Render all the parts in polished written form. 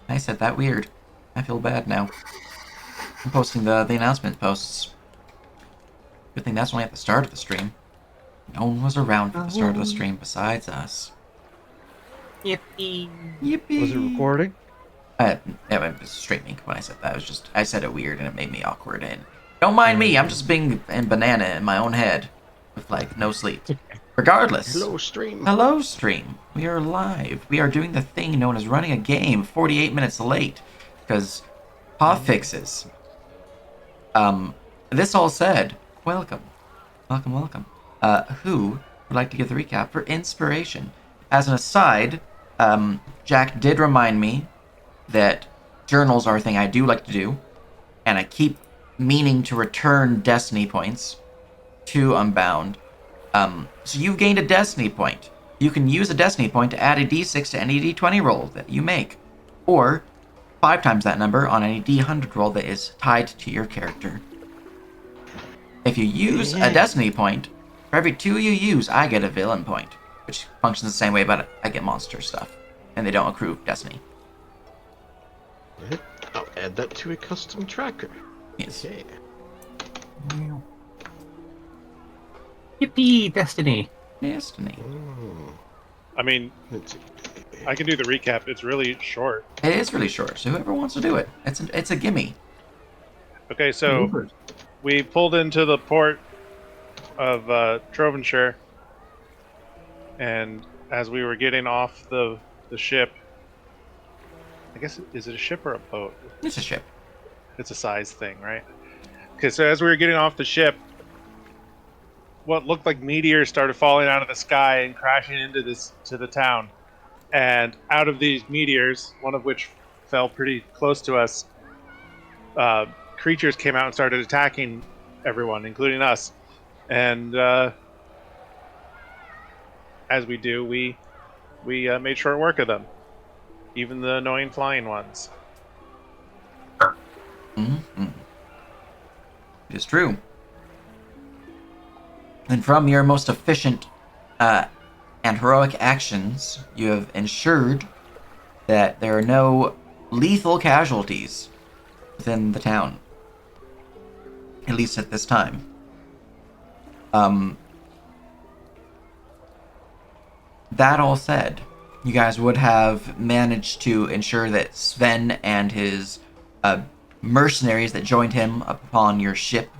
I said that weird. I feel bad now. I'm posting the announcement posts. Good thing that's only at the start of the stream. No one was around for the start of the stream besides us. Yippee! Was it Yippee! recording? It was streaming when I said that. It was just I said it weird and it made me awkward. And don't mind me. I'm just being a banana in my own head with like no sleep. Regardless. Hello, stream. Hello, stream. We are live. We are doing the thing known as running a game 48 minutes late because hot fixes. This all said, welcome. Welcome. Who would like to give the recap for inspiration? As an aside, Jack did remind me that journals are a thing I do like to do, and I keep meaning to return destiny points to Unbound. So you've gained a destiny point. You can use a destiny point to add a d6 to any d20 roll that you make, or 5 times that number on any d100 roll that is tied to your character. If you use a destiny point, for every 2 you use, I get a villain point, which functions the same way, but I get monster stuff, and they don't accrue destiny. Right. I'll add that to a custom tracker. Yes. Okay. Yippee! Destiny! Destiny. I mean, Let's see. I can do the recap. It's really short. It is really short, so whoever wants to do it, it's a gimme. Okay, so we pulled into the port of Trovenshire, and as we were getting off the ship, I guess, is it a ship or a boat? It's a ship. It's a size thing, right? Okay, so as we were getting off the ship, what looked like meteors started falling out of the sky and crashing into the town. And out of these meteors, one of which fell pretty close to us, creatures came out and started attacking everyone, including us. And as we do, we made short work of them, even the annoying flying ones. Mm-hmm. It is true. And from your most efficient and heroic actions, you have ensured that there are no lethal casualties within the town. At least at this time. That all said, you guys would have managed to ensure that Sven and his mercenaries that joined him upon your ship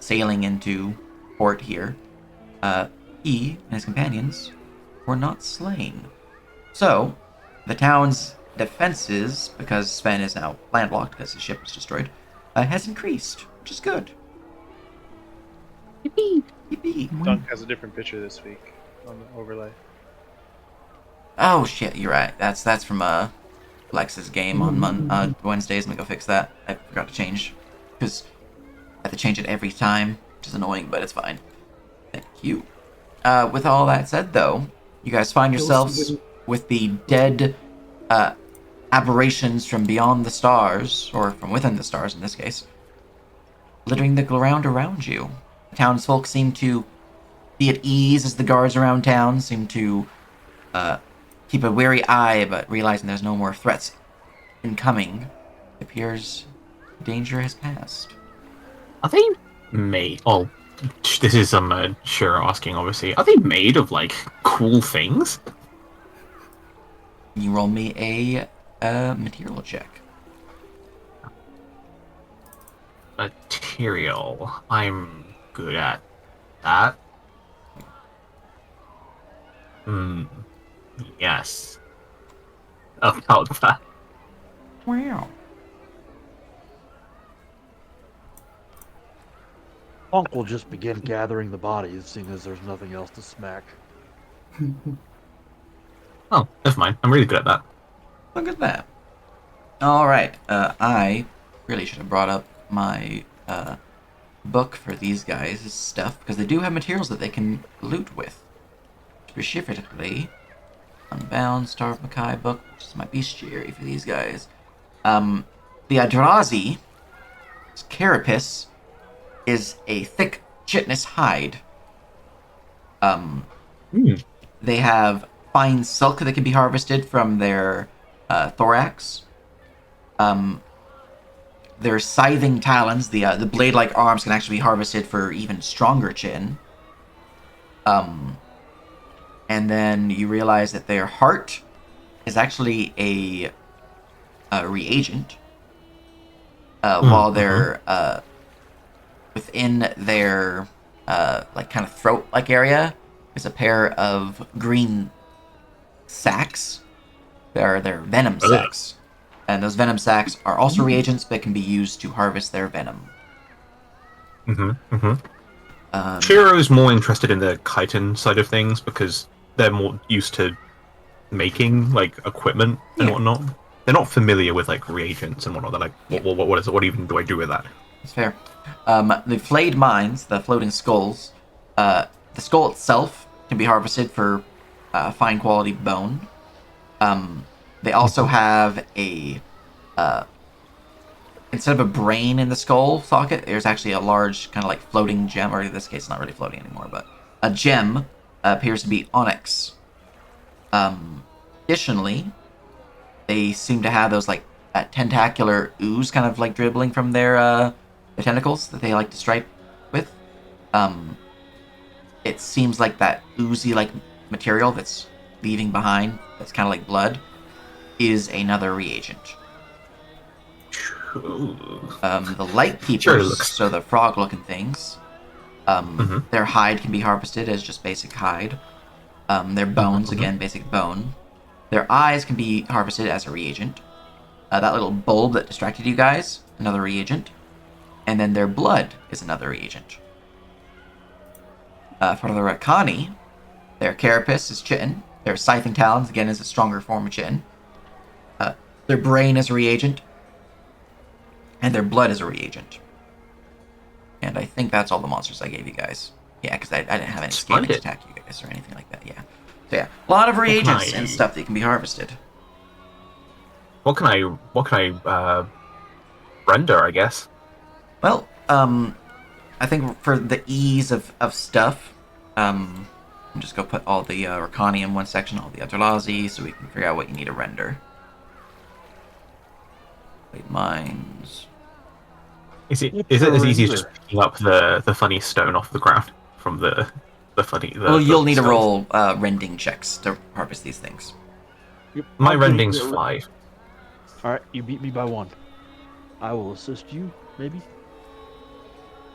sailing into port here, he and his companions were not slain. So, the town's defenses, because Sven is now landlocked because his ship was destroyed, has increased, which is good. Yippee! Yippee. Dunk has a different picture this week on the overlay. Oh shit, you're right. That's from Lex's game on Wednesdays. Let me go fix that. I forgot to change because I have to change it every time, which is annoying, but it's fine. Thank you. With all that said, though, you guys find yourselves with the dead aberrations from beyond the stars, or from within the stars in this case, littering the ground around you. The townsfolk seem to be at ease as the guards around town seem to keep a wary eye, but realizing there's no more threats incoming, it appears danger has passed. Are they made? Oh, this is sure asking. Obviously, are they made of like cool things? Can you roll me a material check? Material. I'm good at that. Yes. About that. Wow. Funk will just begin gathering the bodies, seeing as there's nothing else to smack. Oh, never mind. I'm really good at that. Look at that. Alright, I really should have brought up my book for these guys' stuff, because they do have materials that they can loot with. Specifically, Unbound, Star of Makai book, which is my bestiary for these guys. The Adrazi, carapace, is a thick, chitinous hide. They have fine silk that can be harvested from their thorax. Their scything talons, the blade-like arms, can actually be harvested for even stronger chin. And then you realize that their heart is actually a reagent. While they're within their like kind of throat-like area is a pair of green sacs. They're venom sacs, and those venom sacs are also reagents, but can be used to harvest their venom. Shiro's more interested in the chitin side of things because they're more used to making like equipment and whatnot. They're not familiar with like reagents and whatnot. They're like, what is it? What even do I do with that? That's fair. The flayed mines, the floating skulls, the skull itself can be harvested for fine quality bone. They also have a instead of a brain in the skull socket, there's actually a large kind of like floating gem, or in this case, it's not really floating anymore, but a gem appears to be onyx. Additionally, they seem to have those like tentacular ooze kind of like dribbling from their tentacles that they like to stripe with. It seems like that oozy like material that's leaving behind, that's kind of like blood, is another reagent. The light keepers, so the frog looking things, their hide can be harvested as just basic hide. Their bones, again, basic bone. Their eyes can be harvested as a reagent. That little bulb that distracted you guys, another reagent. And then their blood is another reagent. For the Rakani, their carapace is chitin. Their scything talons, again, is a stronger form of chitin. Their brain is a reagent. And their blood is a reagent. And I think that's all the monsters I gave you guys. Yeah, because I didn't have any scaling to attack you guys or anything like that, yeah. So yeah, a lot of reagents and stuff that can be harvested. What can I render, I guess? Well, I think for the ease of stuff, I'm just go put all the Rakani in one section, all the Adralazi, so we can figure out what you need to render. Blade mines. Is it as easy as just picking up the funny stone off the ground from the funny? Well, you'll need to roll rending checks to harvest these things. Yep, My rending's 5. Alright, you beat me by 1. I will assist you, maybe?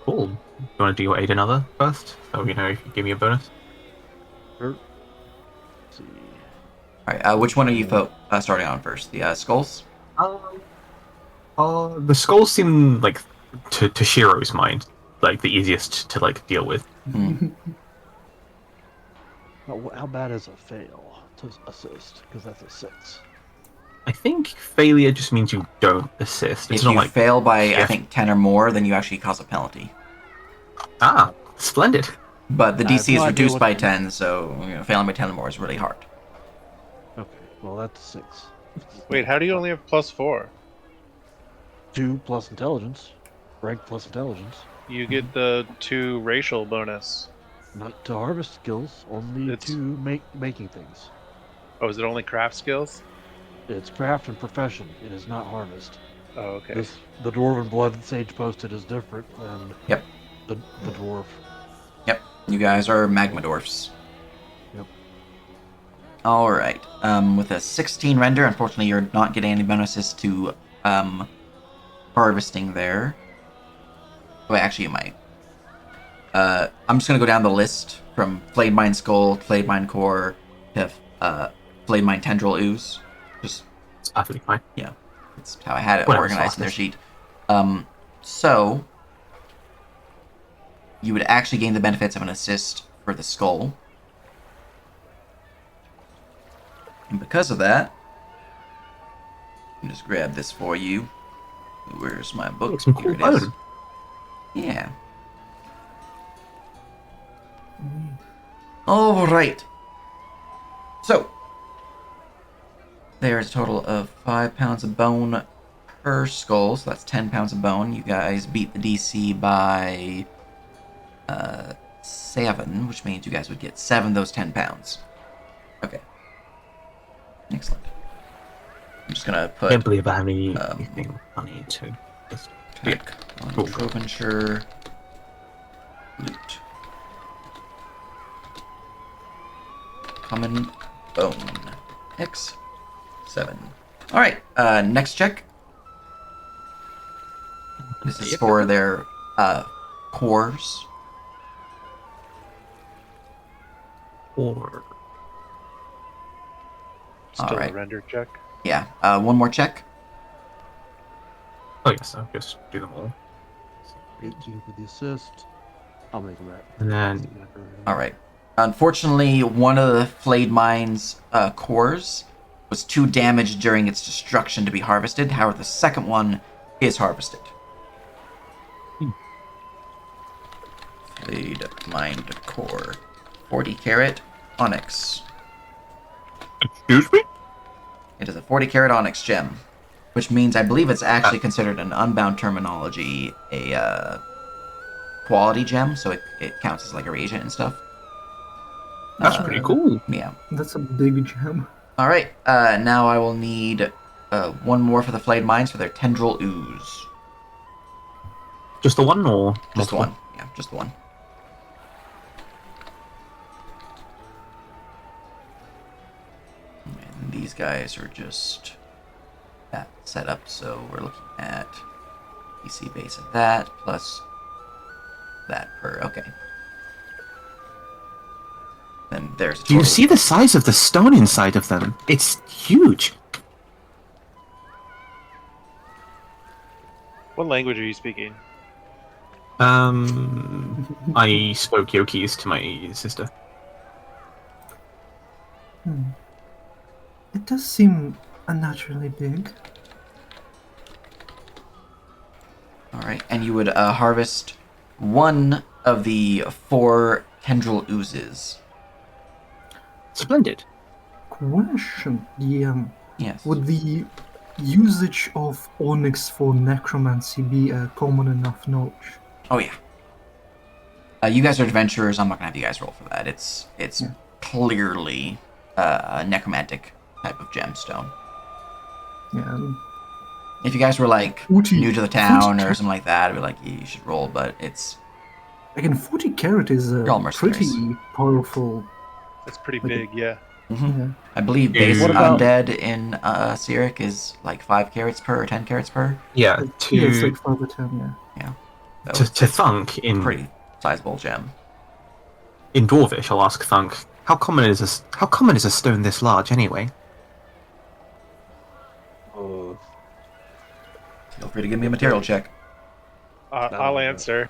Cool. You want to do your aid another first? So you know if you give me a bonus. Sure. Let's see. Alright, which one are you starting on first? The skulls? The skulls seem like to Shiro's mind like the easiest to like deal with. How bad is a fail to assist? Because that's a 6. I think failure just means you don't assist. It's if not you like fail by, I think, 10 or more, then you actually cause a penalty. Ah, splendid. But the I have DC is no idea reduced what by to do. 10, so failing by 10 or more is really hard. Okay, well that's 6. Wait, how do you only have +4? 2 plus intelligence. Rank plus intelligence. You get the 2 racial bonus. Not to harvest skills, only It's- to making things. Oh, is it only craft skills? It's craft and profession. It is not harvest. Oh, okay. The dwarven blood that Sage posted is different than Yep. the dwarf. Yep, you guys are magma dwarfs. Yep. Alright, with a 16 render, unfortunately you're not getting any bonuses to harvesting there. Wait, actually you might. I'm just gonna go down the list from Flayed Mine Skull, Flayed Mine Core, to Flayed Mine Tendril Ooze. Just, It's absolutely fine. yeah, that's how I had it Whatever, organized in their sauce. sheet. So, you would actually gain the benefits of an assist for the skull. And because of that, I'll just grab this for you. Where's my book? Some Here cool it is. bone. Yeah. Alright. So, there's a total of 5 pounds of bone per skull, so that's 10 pounds of bone. You guys beat the DC by 7, which means you guys would get 7 of those 10 pounds. Okay. Excellent. I'm just gonna I put can't believe I have anything funny to. attack on Cool. Trovenshire. Loot. Common bone. X7. Alright, next check. This is for their cores. Or Still Alright. a render check. Yeah, one more check. oh yes, I'll just do them all. 18 for the assist. I'll make that. And then Alright. Unfortunately, one of the flayed mine's cores was too damaged during its destruction to be harvested. However, the second one is harvested. Flayed mine core. 40 carat onyx. excuse me. It is a 40 carat onyx gem, which means I believe it's actually considered an unbound terminology, a quality gem, so it counts as like a reagent and stuff. That's pretty cool. Yeah. That's a big gem. All right. Now I will need one more for the flayed mines for their tendril ooze. Just the one or Just multiple? one. Yeah, just one. And these guys are just that set up, so we're looking at PC base of that plus that per. Okay. Then there's. Do you see the size of the stone inside of them? It's huge. What language are you speaking? I spoke Yoki's to my sister. It does seem unnaturally big. All right, and you would harvest one of the 4 tendril oozes. Splendid. Question: Yes. would the usage of onyx for necromancy be a common enough knowledge? Oh yeah. You guys are adventurers. I'm not gonna have you guys roll for that. It's Yeah. clearly a necromantic type of gemstone. Yeah. If you guys were like 40 new to the town or 40 something like that, I'd be like, you should roll. But it's Again, 40 carat is You're all a mercenaries. pretty powerful. It's pretty Like a- big, yeah. Yeah. I believe base What about- undead in Cyric is like 5 carats per or 10 carats per. Yeah, Yeah, it's to like 5 or 10, yeah. So to Thunk in pretty sizable gem. Dwarvish, I'll ask Thunk, how common is a stone this large anyway? Uh, Feel free to give me a material check. I'll no. answer.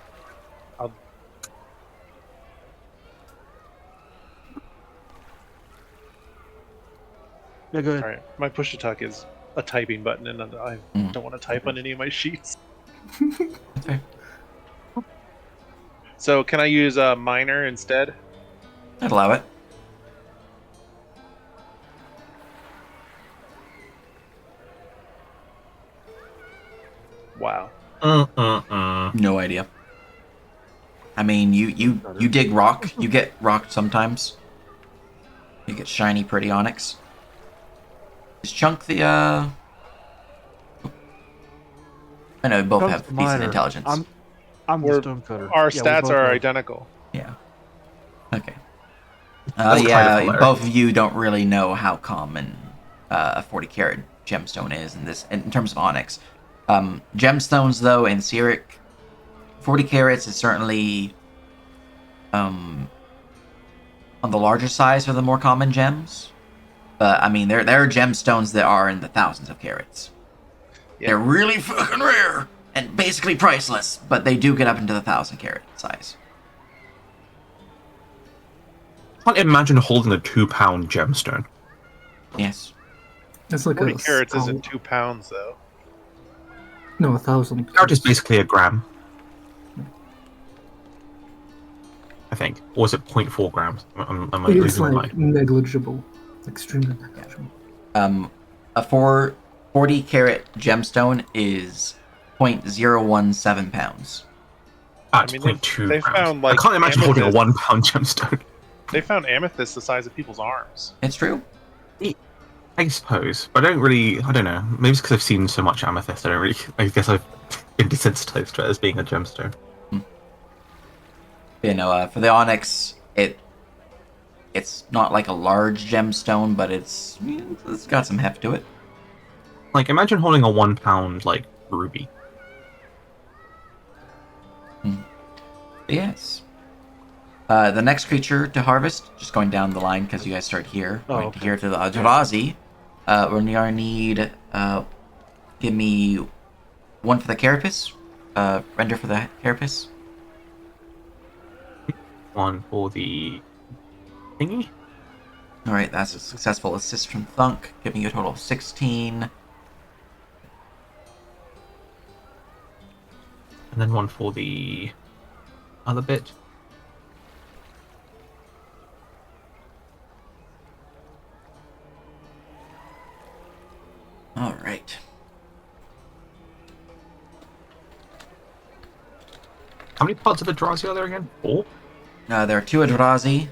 yeah, go ahead. All right, my push to talk is a typing button, and I Mm. don't want to type on any of my sheets. That's fair. So can I use a miner instead? I'd allow it. Wow. No idea. I mean, you dig rock. You get rock sometimes. You get shiny, pretty onyx. Is Chunk the I know we both Chunk's have the decent miner. intelligence. I'm We're- the stonecutter. Our Yeah, we stats both are have- identical. Yeah. Okay. That's kind Yeah, of hilarious. both of you don't really know how common a 40 carat gemstone is in terms of onyx. Gemstones, though, in Cyric, 40 carats is certainly on the larger size for the more common gems. But I mean, there are gemstones that are in the thousands of carats. Yeah. They're really fucking rare and basically priceless, but they do get up into the 1,000 carat size. I can't imagine holding a 2-pound gemstone. Yes. It's like 40 a carats skull. isn't 2 pounds, though. No, 1,000. Carat is basically a gram. I think. Or is it 0.4 grams? Am I It's losing my like mind? negligible. Extremely negligible. A 40 carat gemstone is 0.017 pounds. It's I mean, 0.2 they grams. found, like, I can't imagine holding a amethyst. 1-pound gemstone. They found amethyst the size of people's arms. It's true. I suppose, but I don't really. I don't know. Maybe it's because I've seen so much amethyst. I don't really. I guess I've been desensitized to it as being a gemstone. You know, for the onyx, it's not like a large gemstone, but it's got some heft to it. Like, imagine holding a 1 pound like ruby. Yes. The next creature to harvest, just going down the line because you guys start here, Oh, going okay. to here to the Adrazi. We're gonna need. Give me one for the carapace. Render for the carapace. One for the thingy. All right, that's a successful assist from Thunk, giving you a total of 16. And then one for the other bit. All right. How many parts of the Drazi are there again? 4? There are 2 Adrazi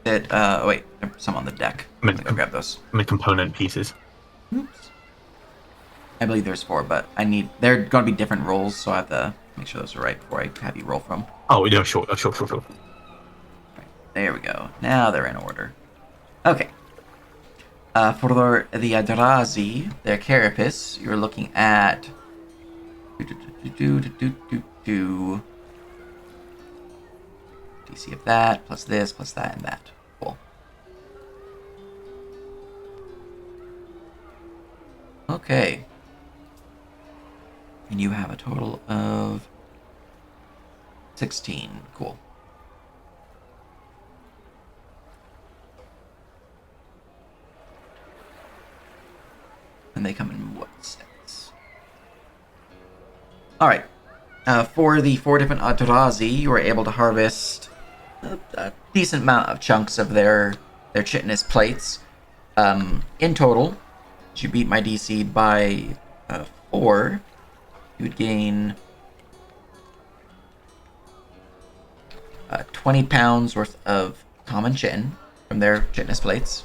that. Wait, there's some on the deck. I mean, Let me go grab those. I mean, component pieces. Oops. I believe there's 4, but I need. They're going to be different rolls, so I have to make sure those are right before I have you roll from. Oh, yeah, sure. There we go. Now they're in order. Okay. For the Adrazi, their carapace, you're looking at. DC of that, plus this, plus that, and that. Cool. Okay. And you have a total of 16. Cool. And they come in what sets? Alright. For the 4 different Adrazi, you were able to harvest a decent amount of chunks of their chitinous plates. In total, if you beat my DC by 4, you would gain 20 pounds worth of common chitin from their chitinous plates.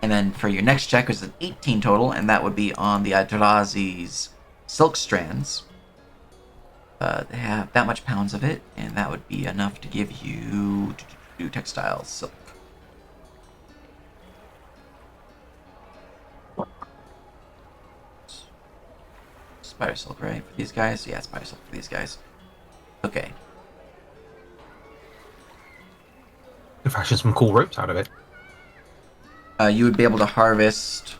And then for your next check, which is an 18 total, and that would be on the Adrazi's silk strands. They have that much pounds of it, and that would be enough to give you textiles, silk. Spider silk, right? For these guys? Yeah, spider silk for these guys. Okay. You fashion some cool ropes out of it. You would be able to harvest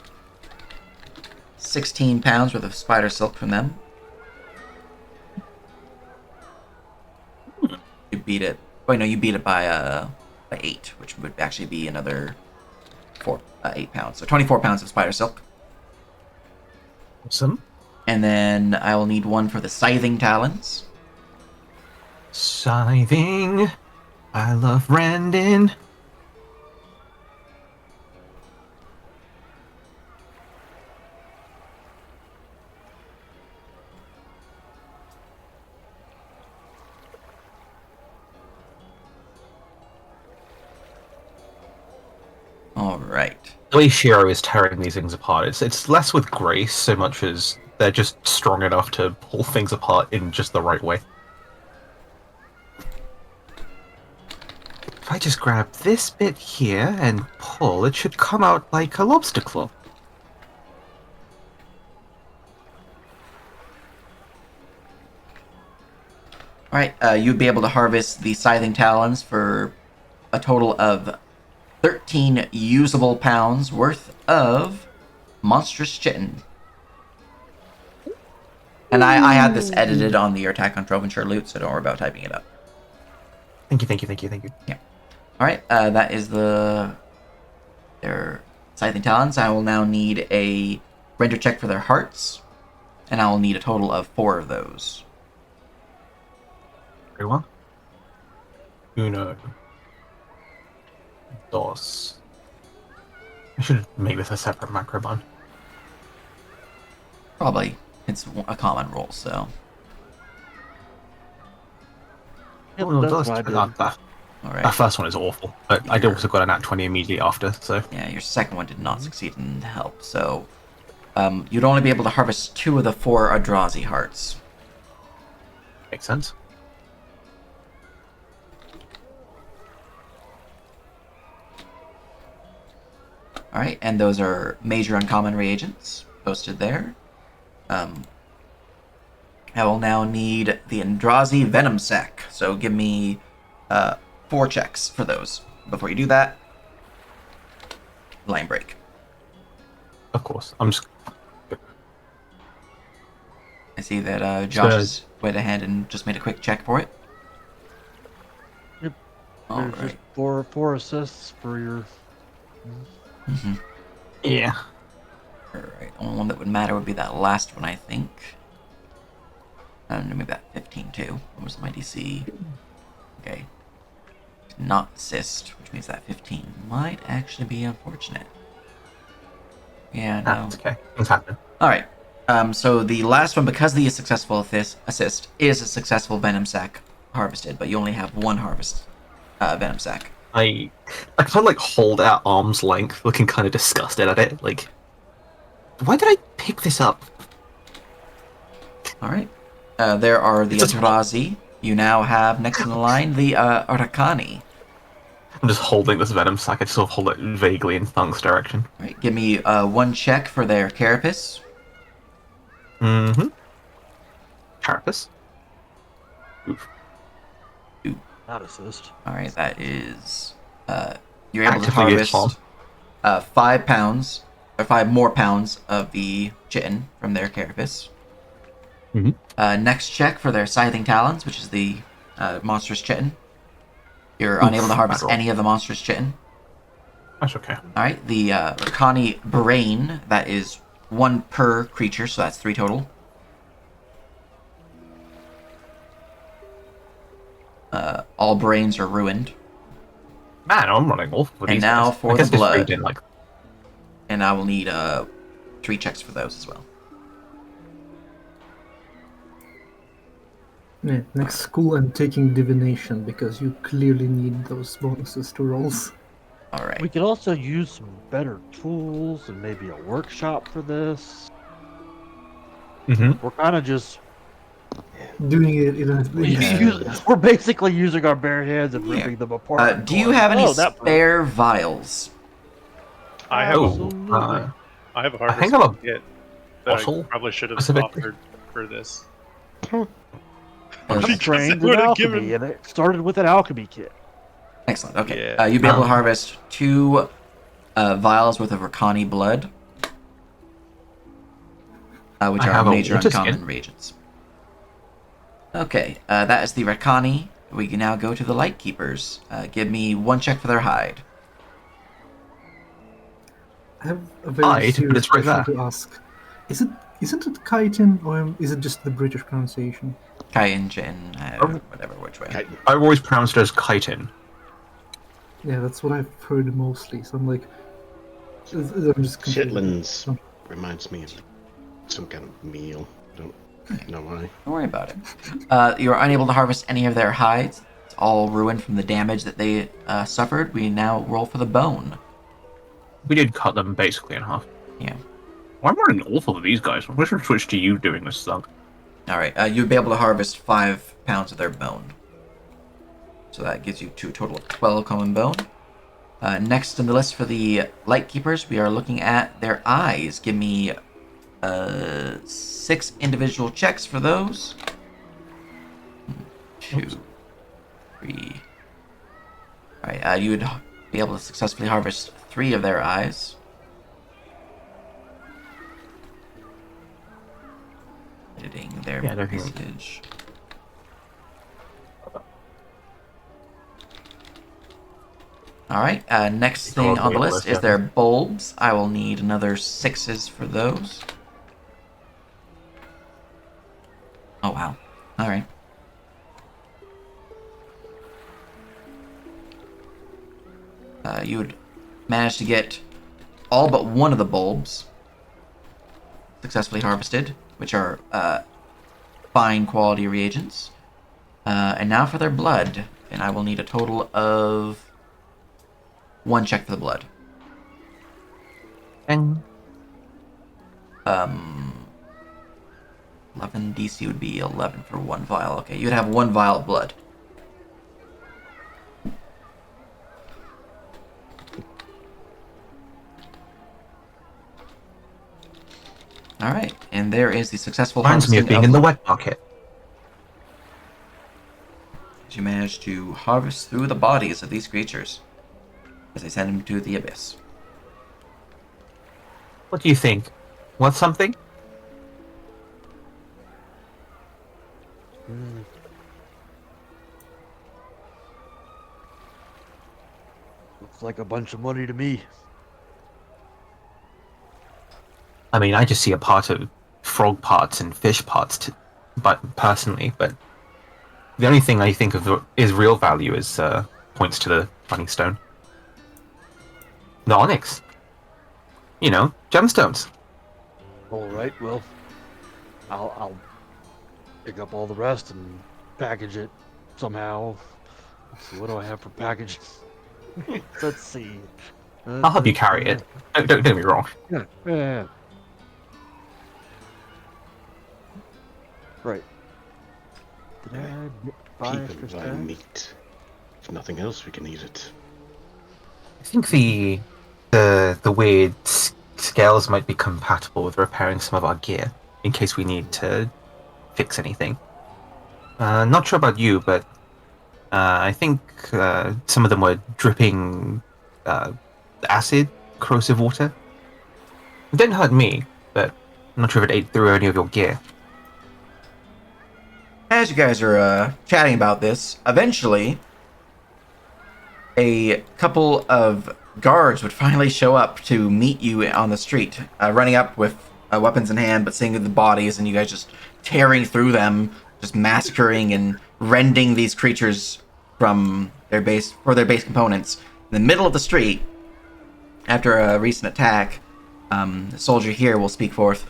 16 pounds worth of spider silk from them. You beat it. Wait, no, you beat it by 8, which would actually be another 8 pounds. So 24 pounds of spider silk. Awesome. And then I will need one for the scything talons. Scything. I love Brandon. Alright. The way Shiro is tearing these things apart, it's less with grace so much as they're just strong enough to pull things apart in just the right way. If I just grab this bit here and pull, it should come out like a lobster claw. Alright, you'd be able to harvest the scything talons for a total of 13 usable pounds worth of monstrous chitin. And I had this edited on the Attack on Trovenshire loot, so don't worry about typing it up. Thank you. Yeah. Alright, that is their scything talons. I will now need a render check for their hearts, and I will need a total of 4 of those. Very well. Uno. Dos. I should make this a separate macro bun. Probably. It's a common roll, so. That's what I did. All Our right. first one is awful, but I also got a nat 20 immediately after, so Yeah, your second one did not succeed in help, so you'd only be able to harvest 2 of the 4 Adrazi hearts. makes sense. All right, and those are major uncommon reagents posted there. I will now need the Andrazi Venom Sac, so give me 4 checks for those. Before you do that, line break. Of course. I'm just I see that Josh has went ahead and just made a quick check for it. Yep. All There's right. just four assists for your. yeah. All right. Only one that would matter would be that last one, I think. Maybe that 15 too. What was my DC? Okay. Did not assist, which means that 15 might actually be unfortunate. Yeah, no. That's okay. Things happen. All right. So the last one, because the successful assist, is a successful Venom Sac harvested, but you only have 1 harvest Venom Sac. I kind of like hold at arm's length, looking kind of disgusted at it. Like, why did I pick this up? All right. There are the It's just- Adrazi. You now have next in the line the Arakani. I'm just holding this venom sac. I just sort of hold it vaguely in Thunk's direction. All right. Give me 1 check for their carapace. Mm-hmm. Carapace. Oof. Not assist. All right. That is you're able to Actively gets harvest 5 pounds or 5 more pounds of the chitin from their carapace. Mhm. Next check for their scything talons, which is the monstrous chitin. You're unable to harvest bad roll. any of the monstrous chitin. That's okay. All right, the Rakani brain, that is 1 per creature, so that's 3 total. All brains are ruined, Man, I'm running awful for And these now guys. for I guess the this blood. didn't like. and I will need 3 checks for those as well. Yeah, next school I'm taking divination because you clearly need those bonuses to rolls. All right. We could also use some better tools and maybe a workshop for this. Mm-hmm. We're kind of just Doing it in a we're basically using our bare hands and Yeah. ripping them apart. and Do you going, have any "Oh, that broke." spare vials? I have Oh, Absolutely. I have a I think harvest I'm a kit that I bottle, probably should have specifically. offered for this. I'm Okay. trained in would've alchemy, given- and it started with an alchemy kit. Excellent. Okay. Yeah. You'd be able to harvest 2 vials worth of Rakani blood, which I are have a major water uncommon skin. reagents. Okay, that is the Rakani. We can now go to the Lightkeepers. Give me 1 check for their hide. I have a very Hide, but serious it's right question there. to ask. Isn't it chitin or is it just the British pronunciation? Kain, Jin, whatever, which way. Okay. I've always pronounced it as chitin. Yeah, that's what I've heard mostly. So I'm like, I'm just confused. Chitlins Oh. reminds me of some kind of meal. Don't know why. Don't worry about it. You are unable to harvest any of their hides. It's all ruined from the damage that they suffered. We now roll for the bone. We did cut them basically in half. Yeah. Well, I'm running awful for these guys. I wish I'd switch to you doing this stuff. All right. You'd be able to harvest 5 pounds of their bone. So that gives you to a total of 12 common bone. Next on the list for the Lightkeepers, we are looking at their eyes. Give me 6 individual checks for those. 2, 3. All right. You would be able to successfully harvest 3 of their eyes. Editing their Yeah, I don't think- message. All right. Next thing on the list is their bulbs. I will need another 6s for those. Oh wow. All right. You would manage to get all but 1 of the bulbs successfully harvested, which are fine quality reagents. And now for their blood. and I will need a total of 1 check for the blood. And 11 DC would be 11 for 1 vial. Okay, you'd have 1 vial of blood. Alright, and there is the successful reminds me of harvesting being in the wet market. You manage to harvest through the bodies of these creatures as they send them to the abyss. What do you think? Want something? Looks like a bunch of money to me. I mean, I just see a part of frog parts and fish parts, but personally, but the only thing I think of is real value is points to the funny stone. The onyx. You know, gemstones. All right, well, I'll pick up all the rest and package it somehow. Let's see, what do I have for package? Let's see. I'll help you carry it. Don't get me wrong. Yeah. Right. Did I buy Keep extra it by stuff? meat. If nothing else, we can eat it. I think the weird scales might be compatible with repairing some of our gear in case we need to fix anything. Not sure about you, but I think some of them were dripping acid, corrosive water. It didn't hurt me, but I'm not sure if it ate through any of your gear. As you guys are chatting about this, eventually a couple of guards would finally show up to meet you on the street, running up with weapons in hand, but seeing the bodies, and you guys just tearing through them, just massacring and rending these creatures from their base components. In the middle of the street, after a recent attack, the soldier here will speak forth.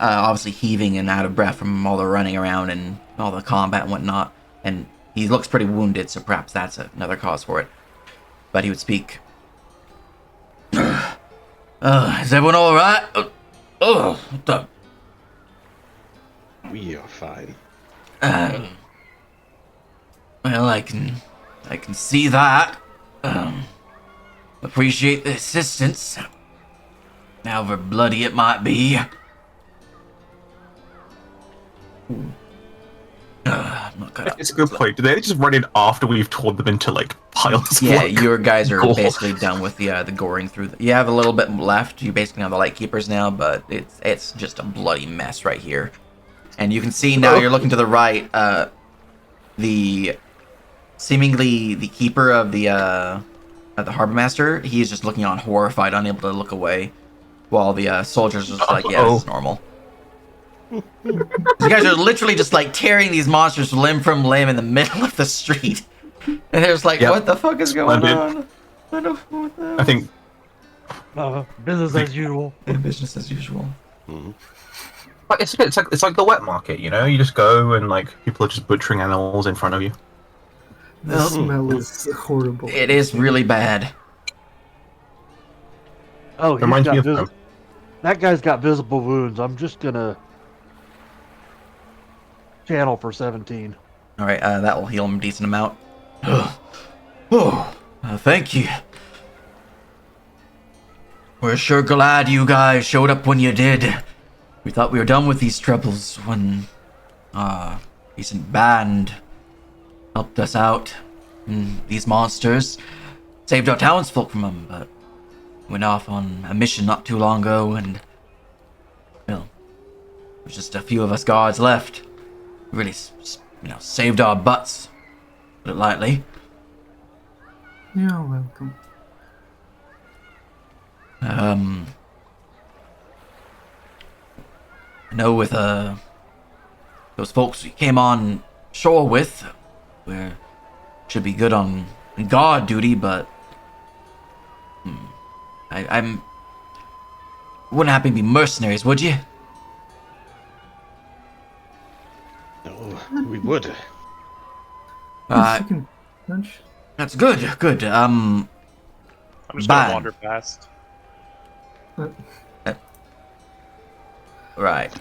Obviously heaving and out of breath from all the running around and all the combat and whatnot. And he looks pretty wounded, so perhaps that's another cause for it. But he would speak. Is everyone alright? What the? We are fine. Well, I can see that. Appreciate the assistance. However bloody it might be. I'm not gonna. It's a good point. Do they just run in after we've torn them into like piles? Of, Yeah, like, your guys are gore? basically done with the goring through. You have a little bit left. You basically have the light keepers now, but it's just a bloody mess right here. And you can see now. You're looking to the right. The seemingly the keeper of the harbor master. He is just looking on, horrified, unable to look away, while the soldiers are just like, yeah, this is normal. You guys are literally just like tearing these monsters limb from limb in the middle of the street. And they're just like, Yep. what the fuck is going Splendid. on? I think Business as usual. Business as usual. it's like the wet market. You know, you just go and like people are just butchering animals in front of you. The smell is horrible. It is really bad. Oh, he's Reminds me got of that guy's got visible wounds. I'm just gonna channel for 17. All right, that will heal him a decent amount. Thank you. We're sure glad you guys showed up when you did. We thought we were done with these troubles when a decent band helped us out. And these monsters saved our townsfolk from them, but went off on a mission not too long ago, and well, there's just a few of us guards left. Really, saved our butts, put it lightly. You're welcome. I know with those folks we came on shore with, we should be good on guard duty, but I'm wouldn't happen to be mercenaries, would you? No, we would. Uh, You can punch. that's good, good. I'm just Ban. gonna wander past. Right.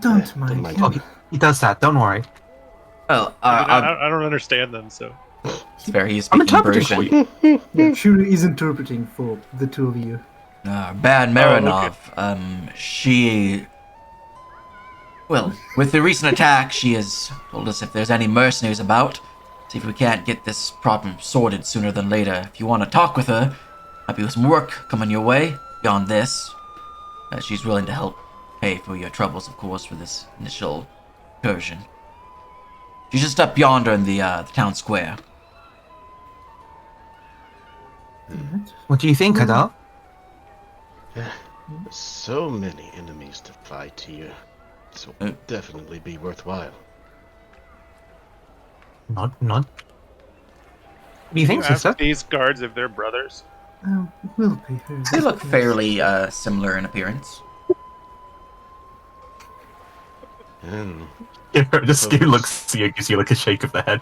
Don't don't mind mind him. me. He does that. Don't worry. Well, I don't understand them, so it's fair. He's I'm speaking interpreting Persian. for you. Yeah, Shuri is interpreting for the two of you. Ban Marinov. okay. She. Well, with the recent attack, she has told us if there's any mercenaries about, see if we can't get this problem sorted sooner than later. If you want to talk with her, might be some work coming your way beyond this. She's willing to help pay for your troubles, of course, for this initial incursion. She's just up yonder in the town square. Alright. What do you think, Adar? So many enemies to fight here. This will definitely be worthwhile. Nod. What do you Can think, you ask sister? these guards if they're brothers? We'll pay her. They look Yes. fairly similar in appearance. And The skin looks gives you like a shake of the head.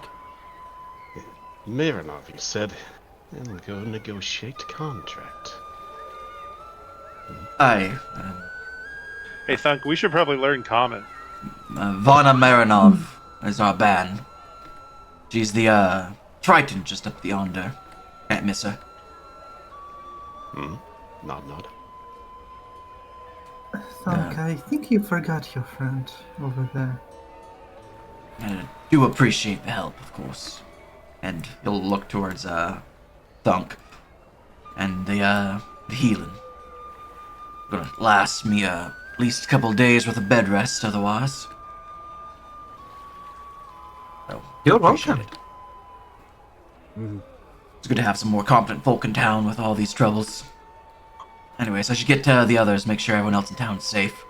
Miranov, you said, and go negotiate contract. Aye. Hey, Thunk, we should probably learn common. Vana Marinov is our ban. She's the Triton just up yonder. Can't miss her. Nod. Thunk, I think you forgot your friend over there. Do appreciate the help, of course. And he'll look towards Thunk and the healing. Gonna last me at least a couple days with a bed rest, otherwise. So, You're appreciate welcome. it. It's good to have some more competent folk in town with all these troubles. Anyways, I should get to the others, make sure everyone else in town is safe.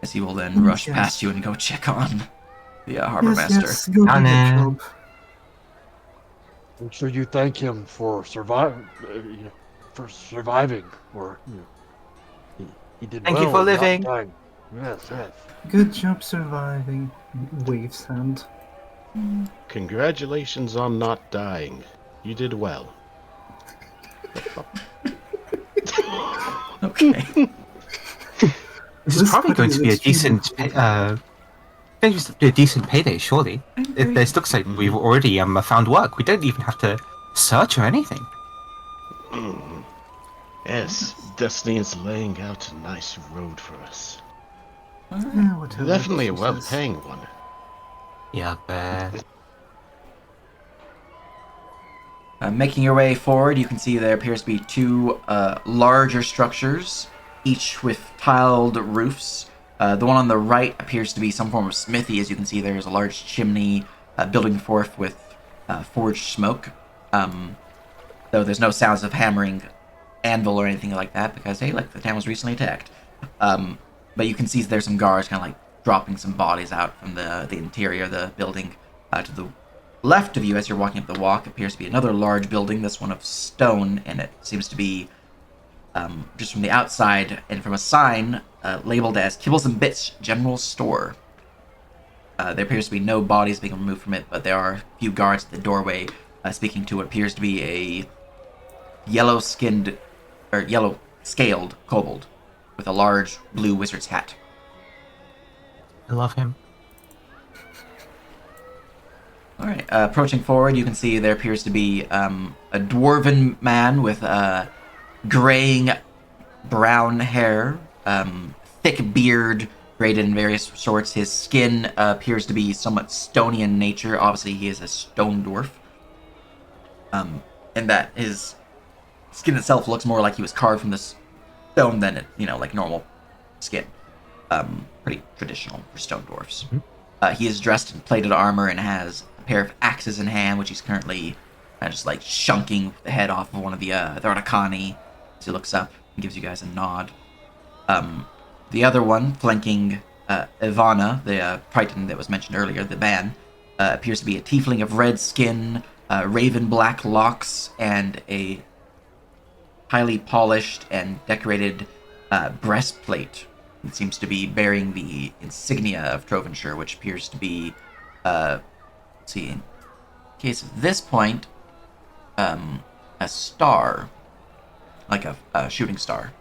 As he will then rush Yes. past you and go check on the harbor Yes, master. yes, go do the Anna. job. Make sure you thank him for surviving. Or he did Thank well. you for in not living. dying. Yes. Good job surviving. Waves hand. Congratulations on not dying. You did well. Okay. This is This probably going to be a party is decent, going to be a decent payday, surely. This looks like we've already found work. We don't even have to search or anything. Yes, Destiny is laying out a nice road for us. Yeah, whatever. Definitely a she says. well-paying one. Yeah, Making your way forward, you can see there appears to be two larger structures, each with tiled roofs. The one on the right appears to be some form of smithy. As you can see, there's a large chimney building forth with forged smoke. Though there's no sounds of hammering anvil or anything like that, because, hey, like, the town was recently attacked. But you can see there's some guards kind of like dropping some bodies out from the interior of the building. To the left of you, as you're walking up the walk, appears to be another large building, this one of stone, and it seems to be just from the outside and from a sign labeled as Kibbles and Bits General Store. There appears to be no bodies being removed from it, but there are a few guards at the doorway speaking to what appears to be a yellow-skinned, or yellow-scaled kobold with a large blue wizard's hat. I love him. Alright, approaching forward, you can see there appears to be a dwarven man with graying brown hair, thick beard, braided in various sorts. His skin appears to be somewhat stony in nature. Obviously, he is a stone dwarf. And that his skin itself looks more like he was carved from the stone than it, like normal skin. Pretty traditional for stone dwarfs. He is dressed in plated armor and has a pair of axes in hand, which he's currently just like shunking the head off of one of the Articani as he looks up and gives you guys a nod. The other one, flanking Ivana, the Triton that was mentioned earlier, the ban, appears to be a tiefling of red skin, raven black locks, and a highly polished and decorated breastplate. It seems to be bearing the insignia of Trovenshire, which appears to be, case of this point, a star, like a shooting star.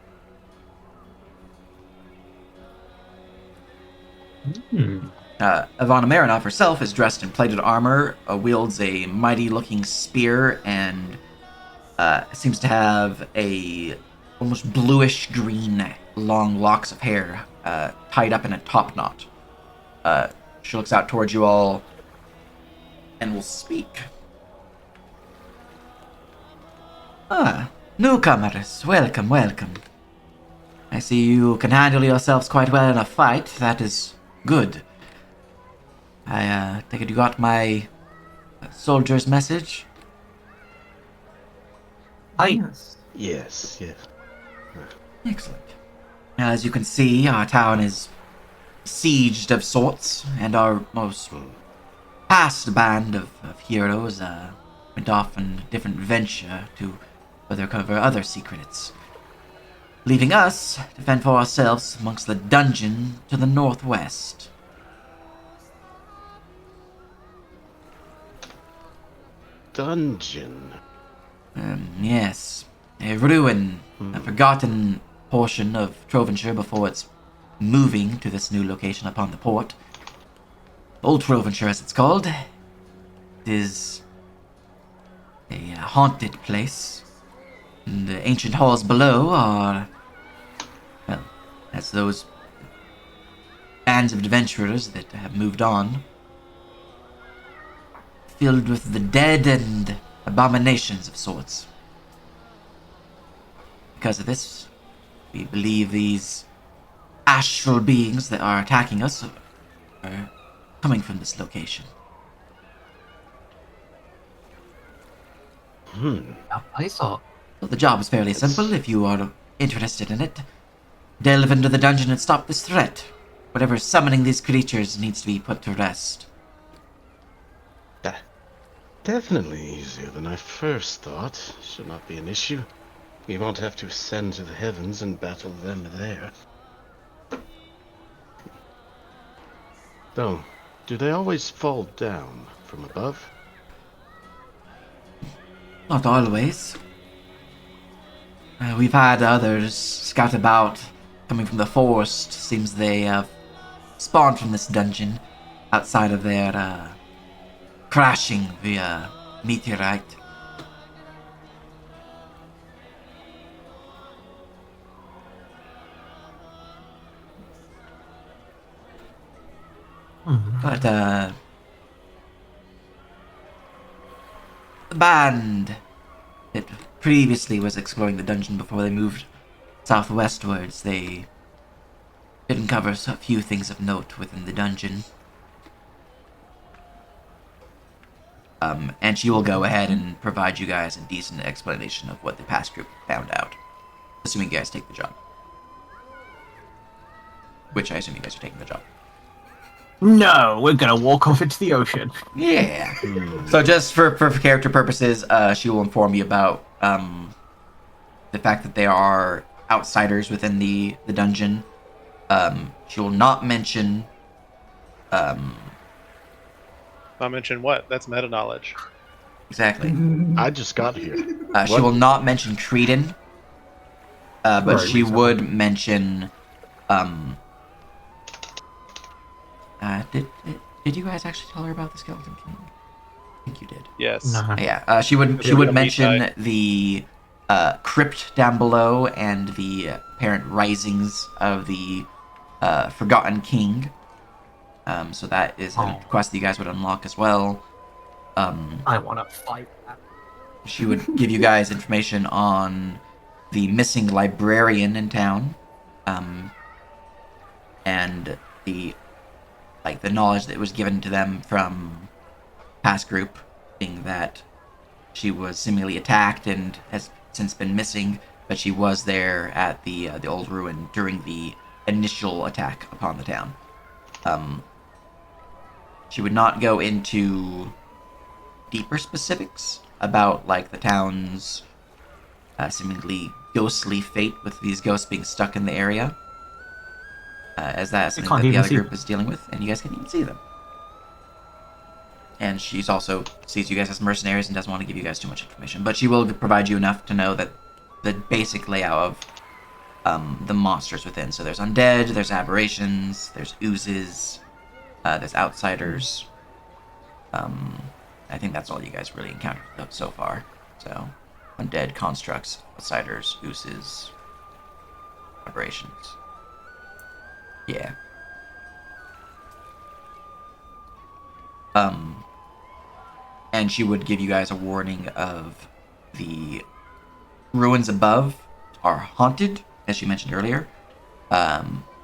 Ivana Marinov herself is dressed in plated armor, wields a mighty-looking spear, and seems to have a almost bluish-green long locks of hair tied up in a top knot. She looks out towards you all and will speak. Newcomers, welcome, welcome. I see you can handle yourselves quite well in a fight. That is good. I take it you got my soldier's message? Yes. Yes, yes. Excellent. As you can see, our town is sieged of sorts, and our most past band of heroes went off on a different venture to further cover other secrets, leaving us to fend for ourselves amongst the dungeon to the northwest. Dungeon. Yes. A ruin, a forgotten portion of Trovenshire before its moving to this new location upon the port. Old Trovenshire, as it's called. It is a haunted place. And the ancient halls below are, well, as those bands of adventurers that have moved on, filled with the dead and abominations of sorts. Because of this, we believe these astral beings that are attacking us are coming from this location. I thought. So the job is fairly simple if you are interested in it. Delve into the dungeon and stop this threat. Whatever is summoning these creatures needs to be put to rest. Definitely easier than I first thought. Should not be an issue. We won't have to ascend to the heavens and battle them there. Though, do they always fall down from above? Not always. We've had others scout about coming from the forest. Seems they have spawned from this dungeon outside of their crashing via meteorite. But the band that previously was exploring the dungeon before they moved southwestwards, they did uncover a few things of note within the dungeon. And she will go ahead and provide you guys a decent explanation of what the past group found out. Assuming you guys take the job. Which I assume you guys are taking the job. No, we're gonna walk off into the ocean. Yeah. So just for character purposes, she will inform you about the fact that there are outsiders within the dungeon. She will not mention Not mention what? That's meta knowledge. exactly. I just got here. She will not mention Creedon, but Right, she reasonable. would mention. Did you guys actually tell her about the Skeleton King? I think you did. Yes. No. Yeah. She would Yeah, mention Makai. the crypt down below and the apparent risings of the Forgotten King. So that is a quest that you guys would unlock as well. I want to fight that. She would give you guys information on the missing librarian in town, and the knowledge that was given to them from past group, being that she was seemingly attacked and has since been missing, but she was there at the old ruin during the initial attack upon the town. She would not go into deeper specifics about the town's seemingly ghostly fate with these ghosts being stuck in the area, as that is something can't that the even other see group them. is dealing with, and you guys can't even see them. and she's also sees you guys as mercenaries and doesn't want to give you guys too much information. But she will provide you enough to know that the basic layout of the monsters within. So there's undead, there's aberrations, there's oozes, there's outsiders. I think that's all you guys really encountered so far. So undead, constructs, outsiders, oozes, aberrations. Yeah. And she would give you guys a warning of the ruins above are haunted, as she mentioned earlier.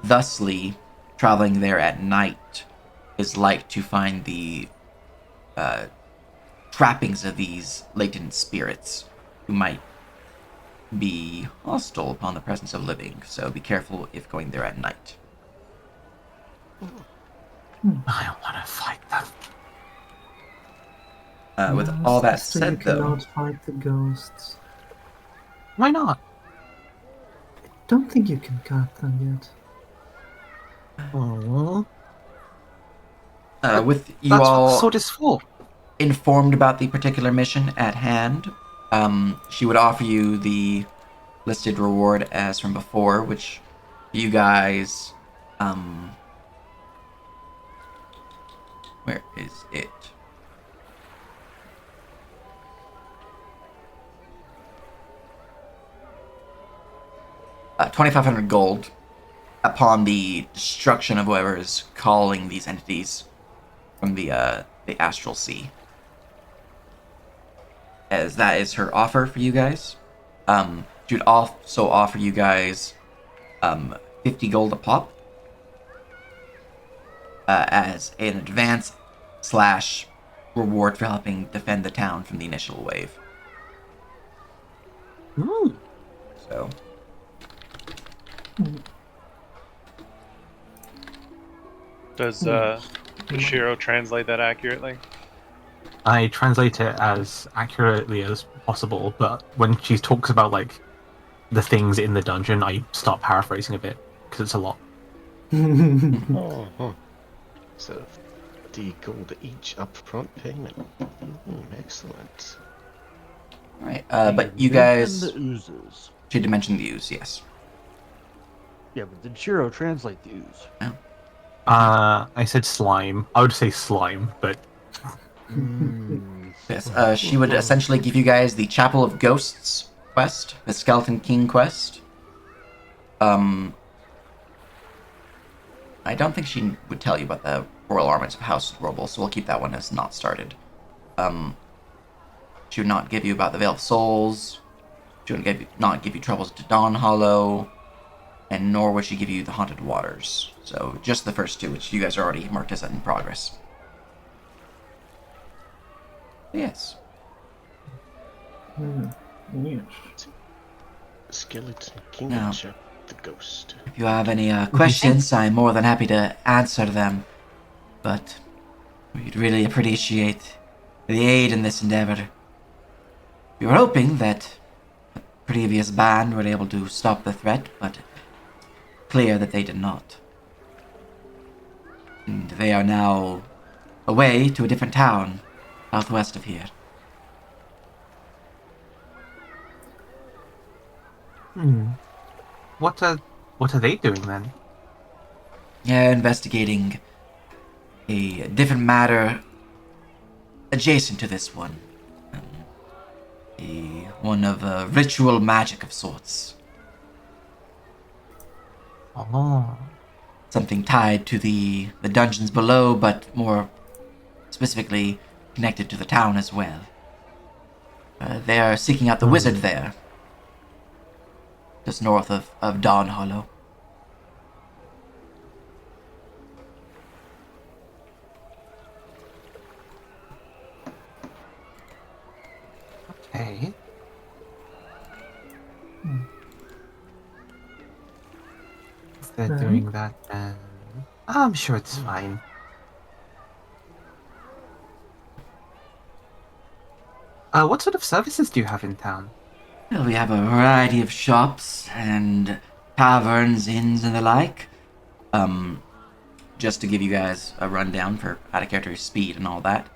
Thusly, traveling there at night is like to find the trappings of these latent spirits who might be hostile upon the presence of living. So be careful if going there at night. I want to fight them. With all that So said, you though, cannot fight the ghosts. Why not? Don't think you can cut them yet. Oh, with you that's what all the sword is for. informed about the particular mission at hand, she would offer you the listed reward as from before, which you guys, where is it? 2,500 gold upon the destruction of whoever is calling these entities from the astral sea. As that is her offer for you guys. She would also offer you guys 50 gold a pop as an advance / reward for helping defend the town from the initial wave. Ooh. So. Does Shiro translate that accurately? I translate it as accurately as possible, but when she talks about like the things in the dungeon, I start paraphrasing a bit because it's a lot. Oh, so 50 gold each upfront payment. Excellent. Alright, but you guys... The oozes. She did mention the ooze, yes. Yeah, but did Shiro translate the ooze? No. I said slime. I would say slime, but Yes, she would essentially give you guys the Chapel of Ghosts quest, the Skeleton King quest. I don't think she would tell you about the Royal Armies of House Roble, so we'll keep that one as not started. She would not give you about the Veil of Souls. She would not give you troubles to Dawn Hollow, and nor would she give you the Haunted Waters. So just the first two, which you guys are already marked as in progress. Yes. Yes. Skeleton King Now, check the ghost. if you have any questions, I'm more than happy to answer them. But we'd really appreciate the aid in this endeavor. We were hoping that the previous band were able to stop the threat, but clear that they did not. And they are now away to a different town, southwest of here. what are they doing then? Investigating a different matter adjacent to this one. One of ritual magic of sorts. Oh, Something tied to the dungeons below, but more specifically connected to the town as well. They are seeking out the wizard there, just north of Dawn Hollow. okay. If they're doing that, then I'm sure it's fine. What sort of services do you have in town? Well, we have a variety of shops and taverns, inns, and the like. Just to give you guys a rundown for out of character speed and all that.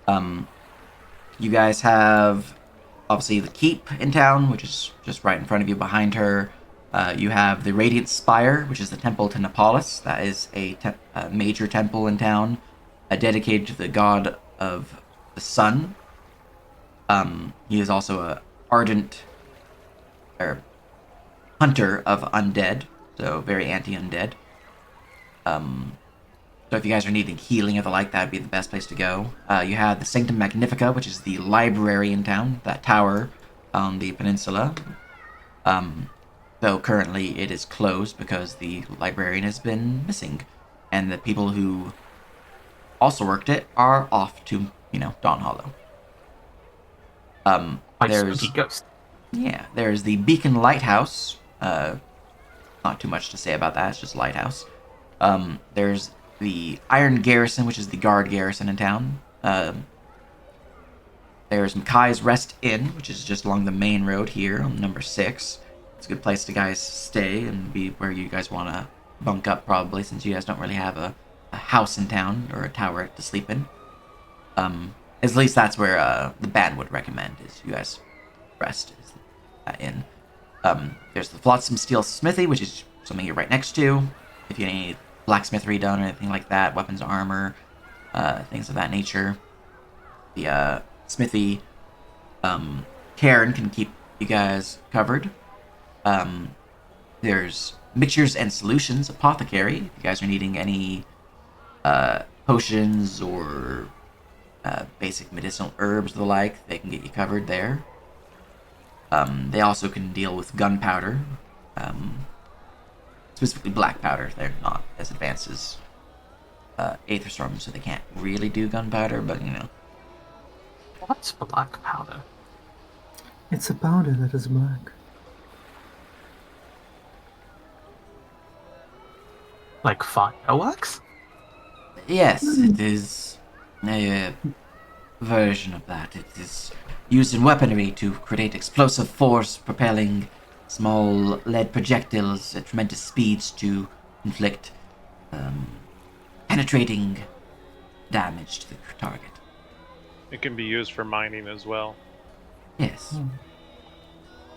You guys have obviously the keep in town, which is just right in front of you behind her. You have the Radiant Spire, which is the temple to Nepalis. That is a major temple in town, dedicated to the god of the sun. He is also a ardent or hunter of undead, so very anti-undead. So if you guys are needing healing or the like, that would be the best place to go. You have the Sanctum Magnifica, which is the library in town, that tower on the peninsula. Though currently it is closed because the librarian has been missing. And the people who also worked it are off to, Dawn Hollow. There's Spooky ghost. Yeah, there's the Beacon Lighthouse. Not too much to say about that, it's just lighthouse. There's the Iron Garrison, which is the guard garrison in town. There's Makai's Rest Inn, which is just along the main road here on number 6. It's a good place to guys stay and be where you guys want to bunk up, probably, since you guys don't really have a house in town or a tower to sleep in. At least that's where the band would recommend, is you guys rest is that inn. There's the Flotsam Steel Smithy, which is something you're right next to. If you need blacksmithery done or anything like that, weapons, armor, things of that nature. The smithy Karen can keep you guys covered. There's Mixtures and Solutions Apothecary. If you guys are needing any potions or basic medicinal herbs or the like, they can get you covered there. They also can deal with gunpowder. Specifically black powder. They're not as advanced as Aetherstorm, so they can't really do gunpowder, but What's black powder? It's a powder that is black. Like fireworks? Yes, it is a version of that. It is used in weaponry to create explosive force, propelling small lead projectiles at tremendous speeds to inflict penetrating damage to the target. It can be used for mining as well. Yes.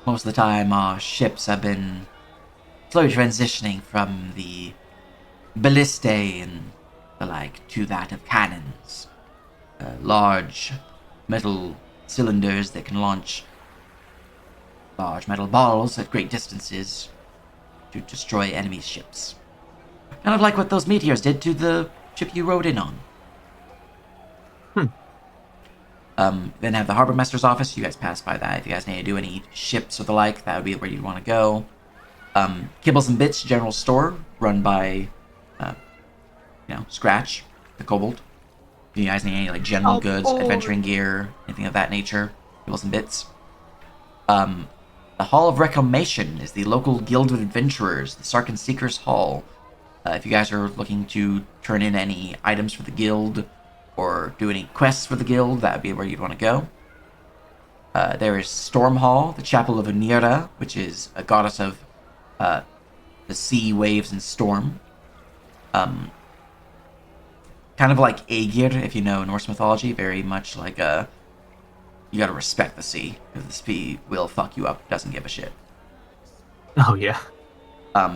Most of the time, our ships have been slowly transitioning from the ballistae and the like to that of cannons. Large metal cylinders that can launch large metal balls at great distances to destroy enemy ships. Kind of like what those meteors did to the ship you rode in on. Then have the Harbor Master's office. You guys pass by that. If you guys need to do any ships or the like, that would be where you'd want to go. Kibbles and Bits General Store, run by, Scratch, the Kobold. If you guys need any general goods, adventuring gear, anything of that nature, Kibbles and Bits. The Hall of Reclamation is the local guild of adventurers, the Sarkin Seekers Hall. If you guys are looking to turn in any items for the guild or do any quests for the guild, that would be where you'd want to go. There is Storm Hall, the Chapel of Onira, which is a goddess of the sea, waves, and storm. Kind of like Aegir, if you know Norse mythology, very much like you gotta respect the sea, because the sea will fuck you up, doesn't give a shit. Oh, yeah.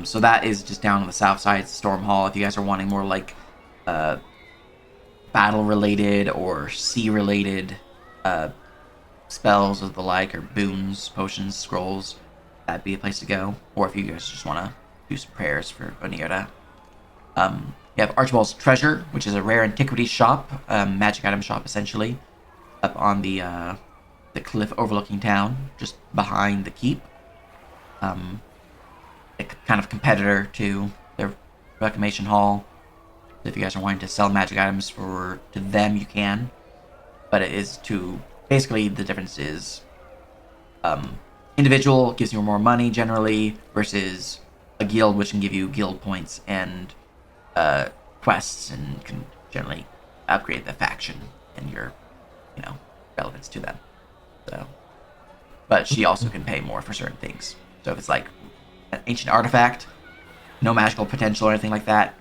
So that is just down on the south side, Storm Hall. If you guys are wanting more battle-related or sea-related spells of the like, or boons, potions, scrolls, that'd be a place to go. Or if you guys just want to do some prayers for Onira. You have Archibald's Treasure, which is a rare antiquity shop, magic item shop essentially, up on the cliff overlooking town, just behind the keep. A kind of competitor to their Reclamation Hall. If you guys are wanting to sell magic items to them, you can. But it is basically the difference is individual gives you more money generally versus a guild, which can give you guild points and quests and can generally upgrade the faction and your relevance to them. So, but she also can pay more for certain things. So if it's like an ancient artifact, no magical potential or anything like that,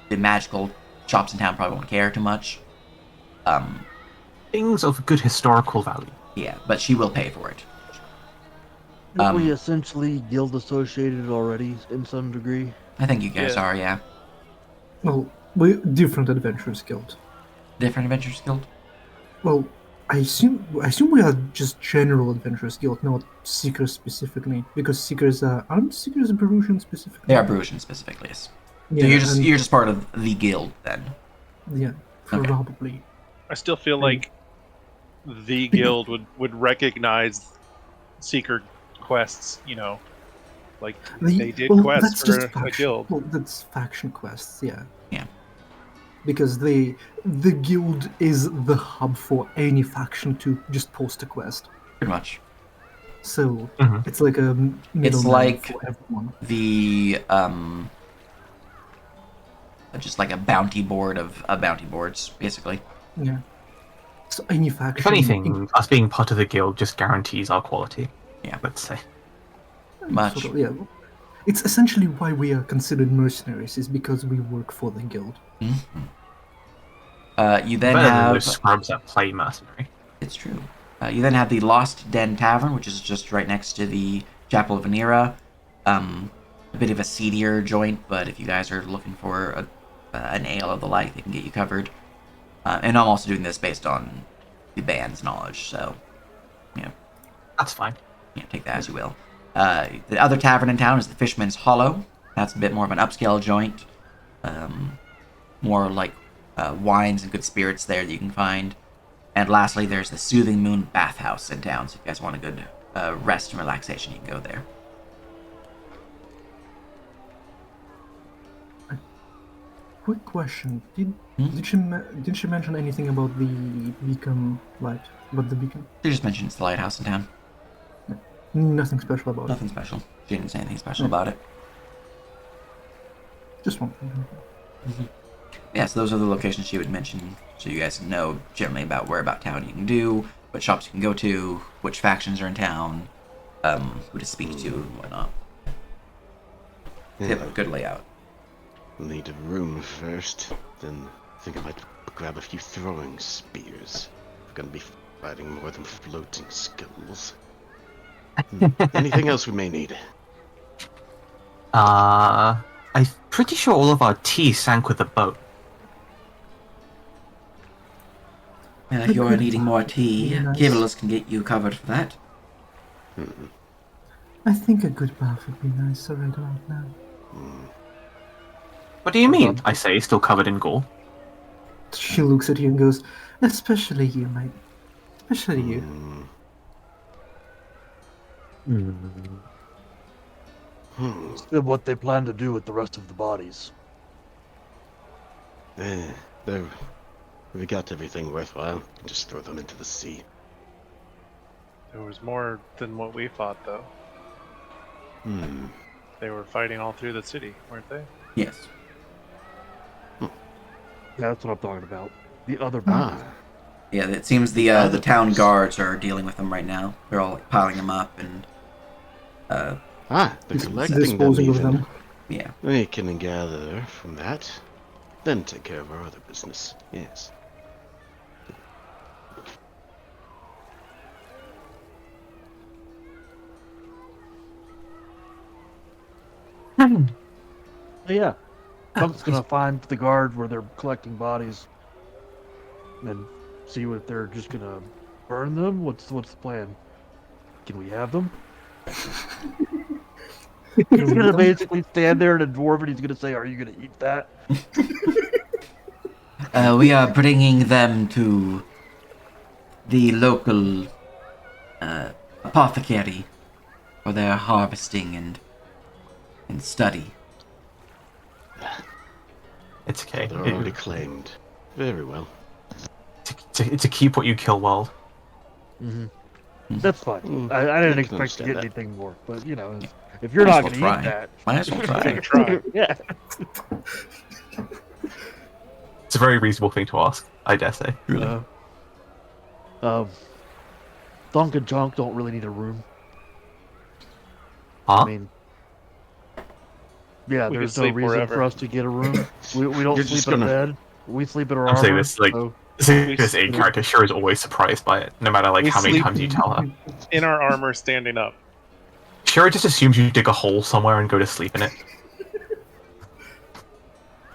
the magical shops in town probably won't care too much. Things of good historical value. Yeah, but she will pay for it. Aren't we essentially guild associated already in some degree? I think you guys Yeah. are, yeah. Well, we're different adventurers guild. Different Adventurers Guild? Well, I assume we are just general adventurers guild, not seekers specifically, because seekers aren't seekers Barusian specifically. They are Bruisian specifically, yes. Yeah, So and you're just part of the guild then. yeah, Okay. probably. I still feel like the guild would recognize seeker quests. You know, like they did quests that's just for a faction. guild. Well, that's faction quests, yeah. Yeah. Because the guild is the hub for any faction to just post a quest. Pretty much. So Mhm. it's like a middleman like- for everyone. The just like a bounty board of bounty boards, basically. Yeah. So any faction. If anything, us being part of the guild just guarantees our quality. Yeah. Let's say. Much. Sort of, yeah. It's essentially why we are considered mercenaries, is because we work for the guild. You then Better than have. those scrubs that play mercenary. It's true. You then have the Lost Den Tavern, which is just right next to the Chapel of Venera. A bit of a seedier joint, but if you guys are looking for an ale of the like, they can get you covered. And I'm also doing this based on the band's knowledge, so That's fine. take that as you will. The other tavern in town is the Fishman's Hollow. That's a bit more of an upscale joint. More like wines and good spirits there that you can find. And lastly, there's the Soothing Moon Bathhouse in town. So if you guys want a good rest and relaxation, you can go there. Quick question: Did Hmm? did she mention anything about the beacon light? About the beacon? She just mentioned it's the lighthouse in town. Nothing special about it. Nothing special. She didn't say anything special about it. Just one. Yeah, so those are the locations she would mention, so you guys know generally about where about town you can do, what shops you can go to, which factions are in town, who to speak to, and whatnot. They have a good layout. Need a room first, then I think I might grab a few throwing spears. We're gonna be fighting more than floating skulls. Anything else we may need? I'm pretty sure all of our tea sank with the boat. And if you're needing more tea, Nice. Kivalos can get you covered for that. I think a good bath would be nicer right about now. What do you mean? I say, still covered in gore. She looks at you and goes, "Especially you, mate. Especially you." Still what they plan to do with the rest of the bodies. There. We got everything worthwhile. Just throw them into the sea. There was more than what we fought, though. They were fighting all through the city, weren't they? Yes. That's what I'm talking about. The other bodies. Yeah, it seems the town guards are dealing with them right now. They're all like, piling them up and They're collecting them Disposing of even. them. yeah. We can gather from that, then take care of our other business. Yes. Yeah. Trump's gonna find the guard where they're collecting bodies, and see what they're just gonna burn them. What's the plan? Can we have them? He's gonna basically stand there in a dwarf, and he's gonna say, "Are you gonna eat that?" We are bringing them to the local apothecary for their harvesting and study. It's okay. They're already claimed. Very well. To keep what you kill world. That's fine. Mm, I I didn't can expect to understand get that. anything more, but you know, if you're Might not as gonna well eat try. that, Might as well Take a try. try. yeah. It's a very reasonable thing to ask, I dare say. Thunk and Junk don't really need a room. Huh? I mean, yeah, We there's could no sleep reason wherever. for us to get a room. We don't You're sleep just in a gonna- bed. We sleep in our I'm saying armor. this, like, so This A character sure is always surprised by it, no matter like We how many sleep- times you tell her. In our armor, standing up. Shira just assumes you dig a hole somewhere and go to sleep in it.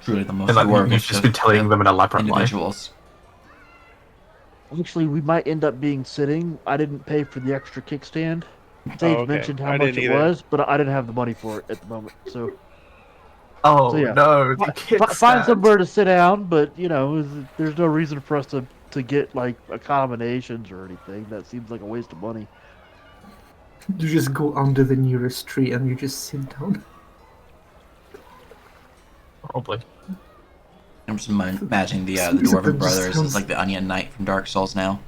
Truly the most And like, dwarvish you've just of been telling them an elaborate lie. individuals. Actually, we might end up being sitting. I didn't pay for the extra kickstand. Sage okay. mentioned how I much didn't it either. was, but I didn't have the money for it at the moment. So Oh So, yeah. no, the find kickstand. somewhere to sit down. But there's no reason for us to get like accommodations or anything. That seems like a waste of money. You just go under the nearest tree and you just sit down. Probably. I'm just imagining the For some reason, Dwarven that just Brothers sounds- as like the Onion Knight from Dark Souls now.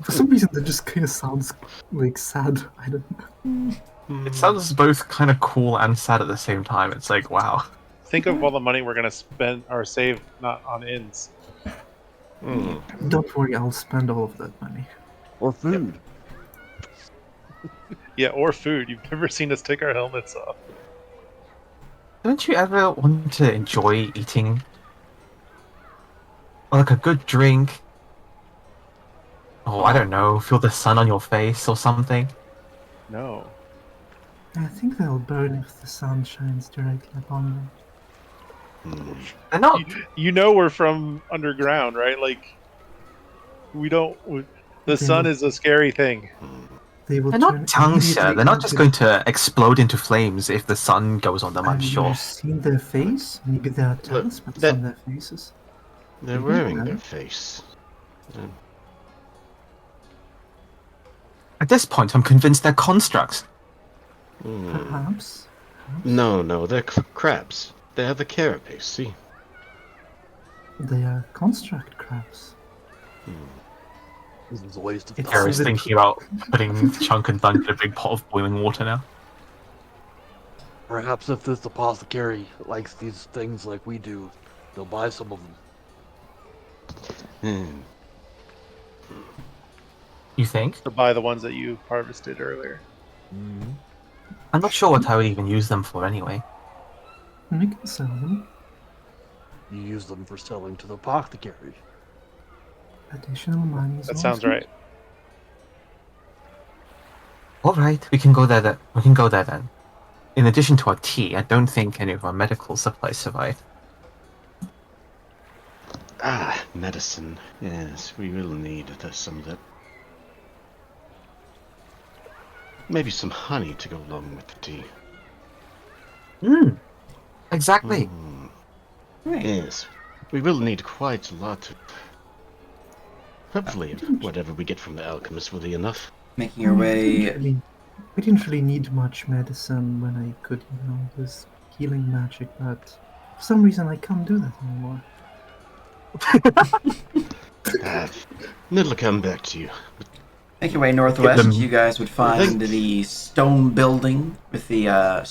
For some reason, that just kind of sounds like sad. I don't know. It sounds both kind of cool and sad at the same time. It's like, wow. Think of all the money we're gonna spend or save not on inns. Don't worry, I'll spend all of that money. Or food. Yeah, or food. You've never seen us take our helmets off. Don't you ever want to enjoy eating? Or like a good drink? Oh, I don't know, feel the sun on your face or something? No. I think they'll burn if the sun shines directly upon them. They're not. You know we're from underground, right? Like, we don't. The sun is a scary thing. They will They're turn not tungsten. immediately They're not just into- going to explode into flames if the sun goes on them, I'm Have sure. you seen their face? Maybe there are talismans that- on their faces. They're wearing their face. At this point, I'm convinced they're constructs. Perhaps. No, they're crabs. They have the carapace, see? They are construct crabs. This is a waste of It's time. Kara's so that- thinking about putting Chunk and Thunk in a big pot of boiling water now. Perhaps if this apothecary likes these things like we do, they'll buy some of them. Hmm. You think? To buy the ones that you harvested earlier. I'm not sure what I would even use them for anyway. We can sell them. You use them for selling to the apothecary. Additional money is That sounds also- right. All right, we can go there. We can go there then. In addition to our tea, I don't think any of our medical supplies survive. Medicine. Yes, we will need some of that. Maybe some honey to go along with the tea. Exactly. Yes, we will need quite a lot. Hopefully, whatever we get from the alchemist will be enough. Making your way. We didn't really need much medicine when I could, use healing magic, but for some reason I can't do that anymore. It'll come back to you. Make your way northwest. them- You guys would find the stone building with the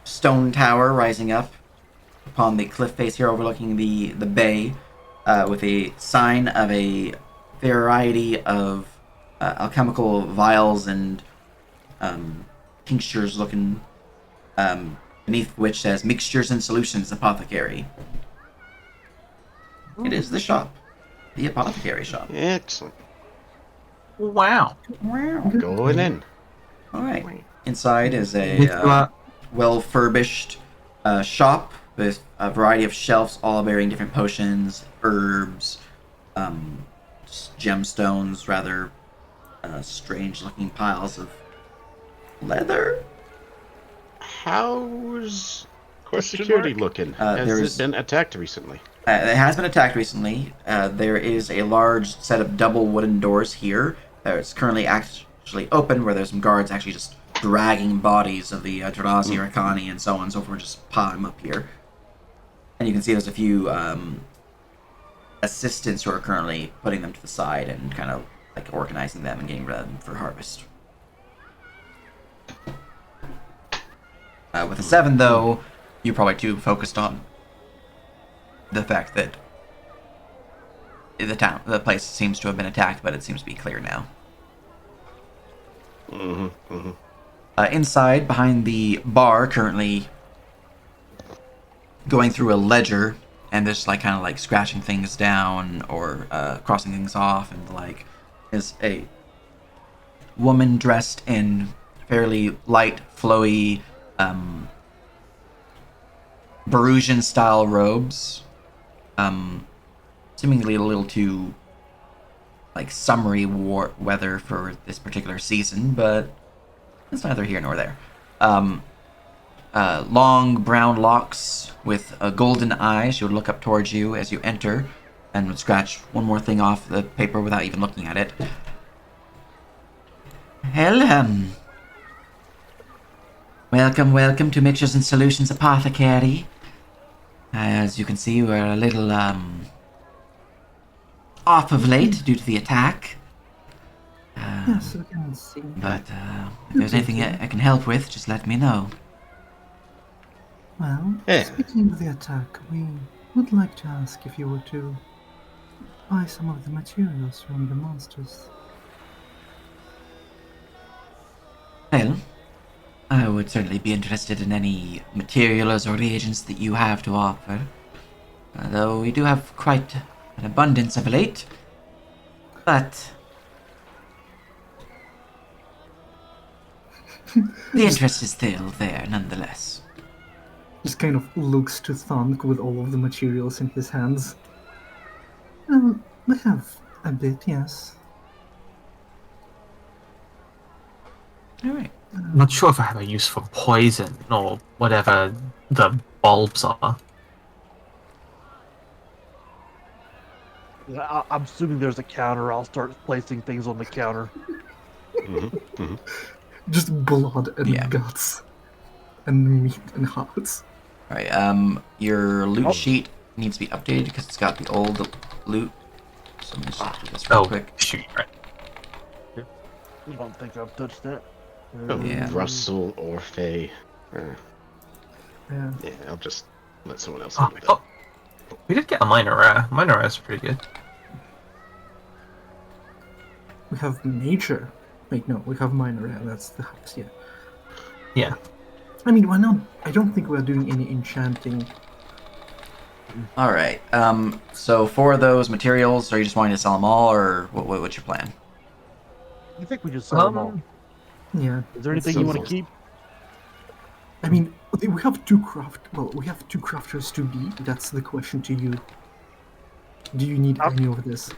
stone tower rising up upon the cliff face here, overlooking the bay, with a sign of a variety of alchemical vials and tinctures looking, beneath which says Mixtures and Solutions Apothecary. It is the shop. The apothecary shop. Excellent. Wow. Going in. Alright. Inside is If you a are- well-furbished shop with a variety of shelves, all bearing different potions, herbs, gemstones, rather strange-looking piles of leather. How's Question security mark? looking? There Has is- it been attacked recently? It has been attacked recently. There is a large set of double wooden doors here. It's currently actually open, where there's some guards actually just dragging bodies of the Drazi, Rakani, and so on and so forth, just piling them up here. And you can see there's a few assistants who are currently putting them to the side and kind of like organizing them and getting them for harvest. With the 7, though, you're probably too focused on the fact that the place seems to have been attacked, but it seems to be clear now. Inside, behind the bar, currently going through a ledger, and just like kind of like scratching things down or crossing things off, and like is a woman dressed in fairly light, flowy, Perusian style robes, seemingly a little too like summery weather for this particular season, but it's neither here nor there. Long brown locks with a golden eye. She would look up towards you as you enter and would scratch one more thing off the paper without even looking at it. Well, welcome to Mixtures and Solutions Apothecary. As you can see, we're a little, off of late due to the attack. Yes, we can see. But, if there's anything I can help with, just let me know. Well, Yeah. speaking of the attack, we would like to ask if you were to buy some of the materials from the monsters. Well, I would certainly be interested in any materials or reagents that you have to offer. Though we do have quite an abundance of late. But the interest is still there, nonetheless. Just kind of looks to Thunk with all of the materials in his hands. Well, we have a bit, yes. Alright. I'm not sure if I have a use for poison or whatever the bulbs are. I'm assuming there's a counter. I'll start placing things on the counter. Just blood and Yeah. guts. And meat and hearts. Alright, your loot Oh. sheet needs to be updated because it's got the old loot. So I'm just do this real Oh, quick. shoot, right. I don't think I've touched that. Oh, Yeah. Russell, Orphe. Yeah. Yeah, I'll just let someone else Oh, handle that. oh, we did get a minor rare. Minor rare is pretty good. We have nature. Wait, no, we have minor. Yeah, that's the house, yeah. Yeah. I mean, why not? I don't think we're doing any enchanting. Alright, so for those materials, are you just wanting to sell them all, or what's your plan? I think we just sell them all. Yeah. Is there anything you want to keep? I mean, we have two crafters to be. That's the question to you. Do you need any of this?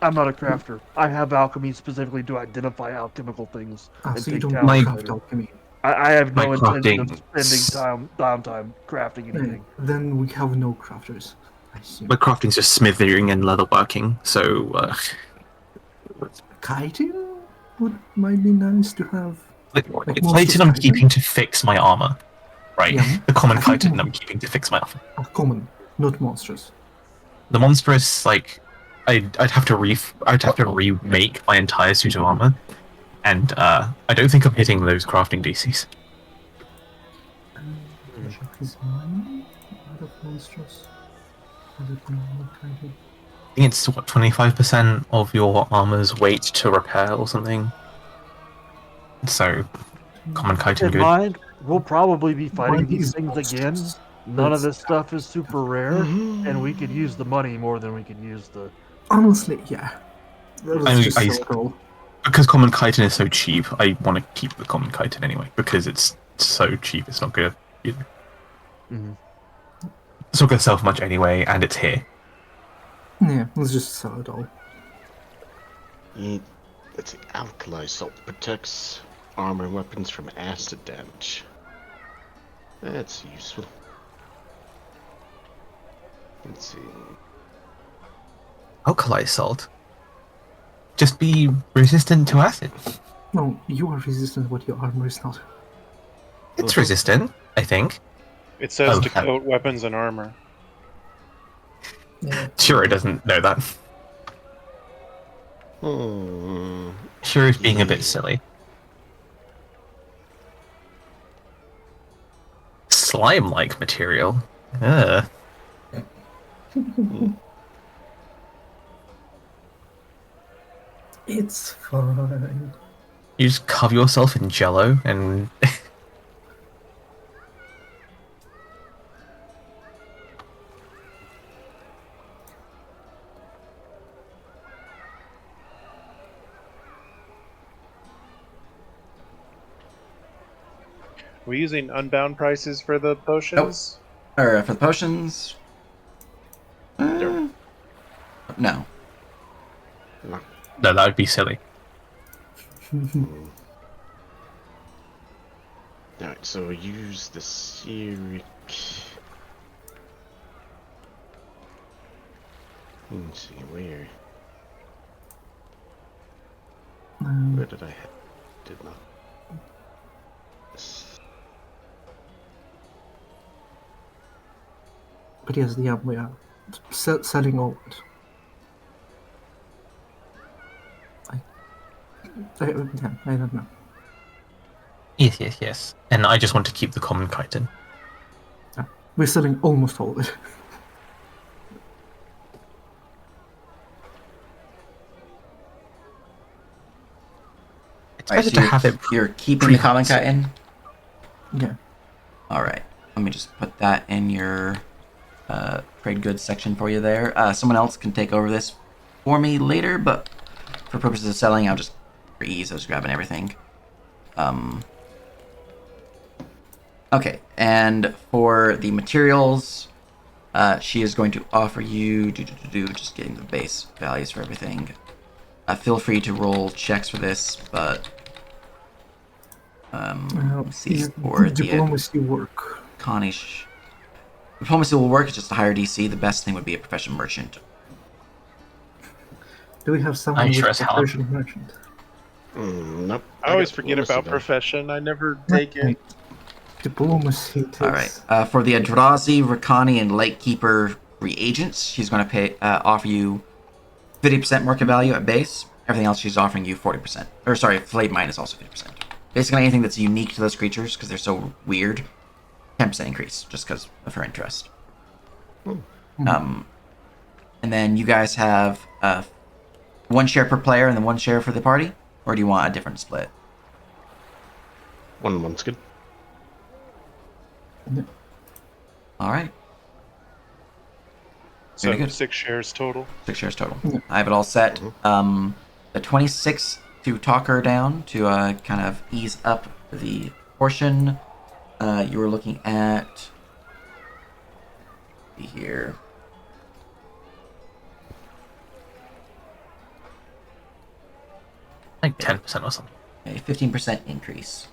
I'm not a crafter. I have alchemy specifically to identify alchemical things. and So you take don't talents My- from craft it. alchemy. I have no My intention of crafting- spending downtime crafting anything. Then we have no crafters. I see. My crafting's just smithing and leatherworking, so Kiting might be nice to have. like, Like it's monsters chitin I'm chitin? keeping to fix my armor. Right. Yeah. The common I think chitin mon- I'm keeping to fix my armor. Common, not monsters. The monstrous, like, I'd have to remake my entire suit of armor, and I don't think I'm hitting those crafting DCs. Is mine out of monsters? Is it normal kiting? I think it's what 25% of your armor's weight to repair or something. So, common chitin In good. mind, we'll probably be fighting Mine these is things monsters. again. None of That's- this stuff is super rare, and we could use the money more than we could use the. Honestly, yeah. That was I- just I- so cool. Because common chitin is so cheap, I want to keep the common chitin anyway. Because it's so cheap, it's not gonna. Mhm. It's not gonna sell for much anyway, and it's here. Yeah, let's just sell it all. Let's see. Alkali salt protects armor and weapons from acid damage. That's useful. Let's see. Alkali salt. Just be resistant to acid. No, you are resistant, but your armor is not. It's resistant, I think. It says Oh, to coat weapons and armor. Sure, it doesn't know that. Sure is being a bit silly. Slime-like material. Ugh. It's fine. You just cover yourself in jello and we using unbound prices for the potions? Or for the potions? No. No, that would be silly. Alright, so use the Cyric. Let's see, where? Where did I have? Did not. But yes, yeah, we are selling all. I don't know. Yes. And I just want to keep the common chitin. We're selling almost all of it. It's Alright, better so to have it. you're keeping the common chitin? Yeah. Alright. Let me just put that in your trade goods section for you there. Someone else can take over this for me later, but for purposes of selling, I'll just, for ease, I was grabbing everything. Okay, and for the materials, she is going to offer you, just getting the base values for everything. Feel free to roll checks for this, but let's see, for the diplomacy work. Diplomacy will work, it's just a higher DC. The best thing would be a professional merchant. Do we have someone I with sure as hell. professional merchant? Nope. I always got forget diplomacy, about though. profession. I never take it. Diplomacy takes... Alright, for the Adrazi, Rakani, and Lightkeeper reagents, she's going to offer you 50% market value at base. Everything else she's offering you 40%. Or sorry, Flayed Mine is also 50%. Basically anything that's unique to those creatures, because they're so weird, 10% increase, just because of her interest. And then you guys have 1 share per player and then 1 share for the party? Or do you want a different split? One's good. Alright. So Very good. 6 shares total. 6 shares total. I have it all set. The 26 to talk her down to kind of ease up the portion. You were looking at here. Like 10% or something. A 15% increase.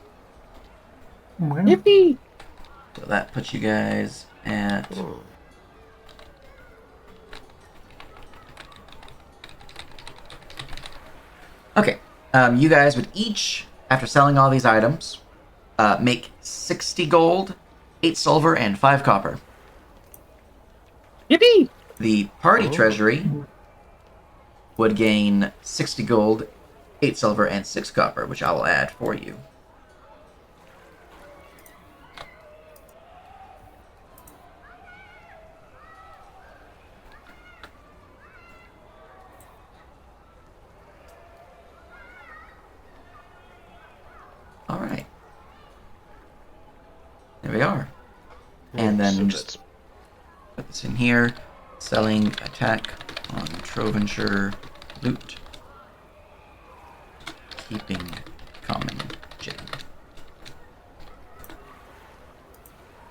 Well, Yippee! So that puts you guys at okay. You guys would each, after selling all these items, make 60 gold, 8 silver, and 5 copper. Yippee! The party treasury would gain 60 gold, 8 silver, and 6 copper, which I will add for you. Alright. There we are. And then So just put this in here. Selling attack on Trovenshire loot. Keeping common chicken.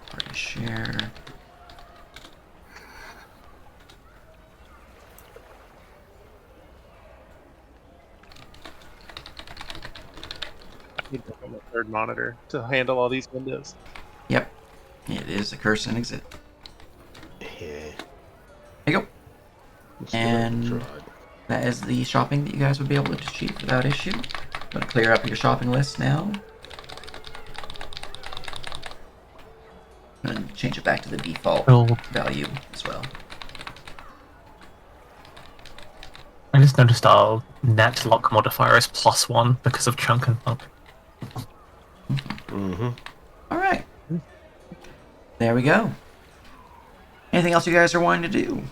Party share. I need to have a 3rd monitor to handle all these windows. Yep. It is a curse and exit. yeah. There you go. Let's And- give it a try. That is the shopping that you guys would be able to achieve without issue. I'm going to clear up your shopping list now. And change it back to the default Cool. value as well. I just noticed our net lock modifier is +1 because of chunk and lock. Alright. There we go. Anything else you guys are wanting to do?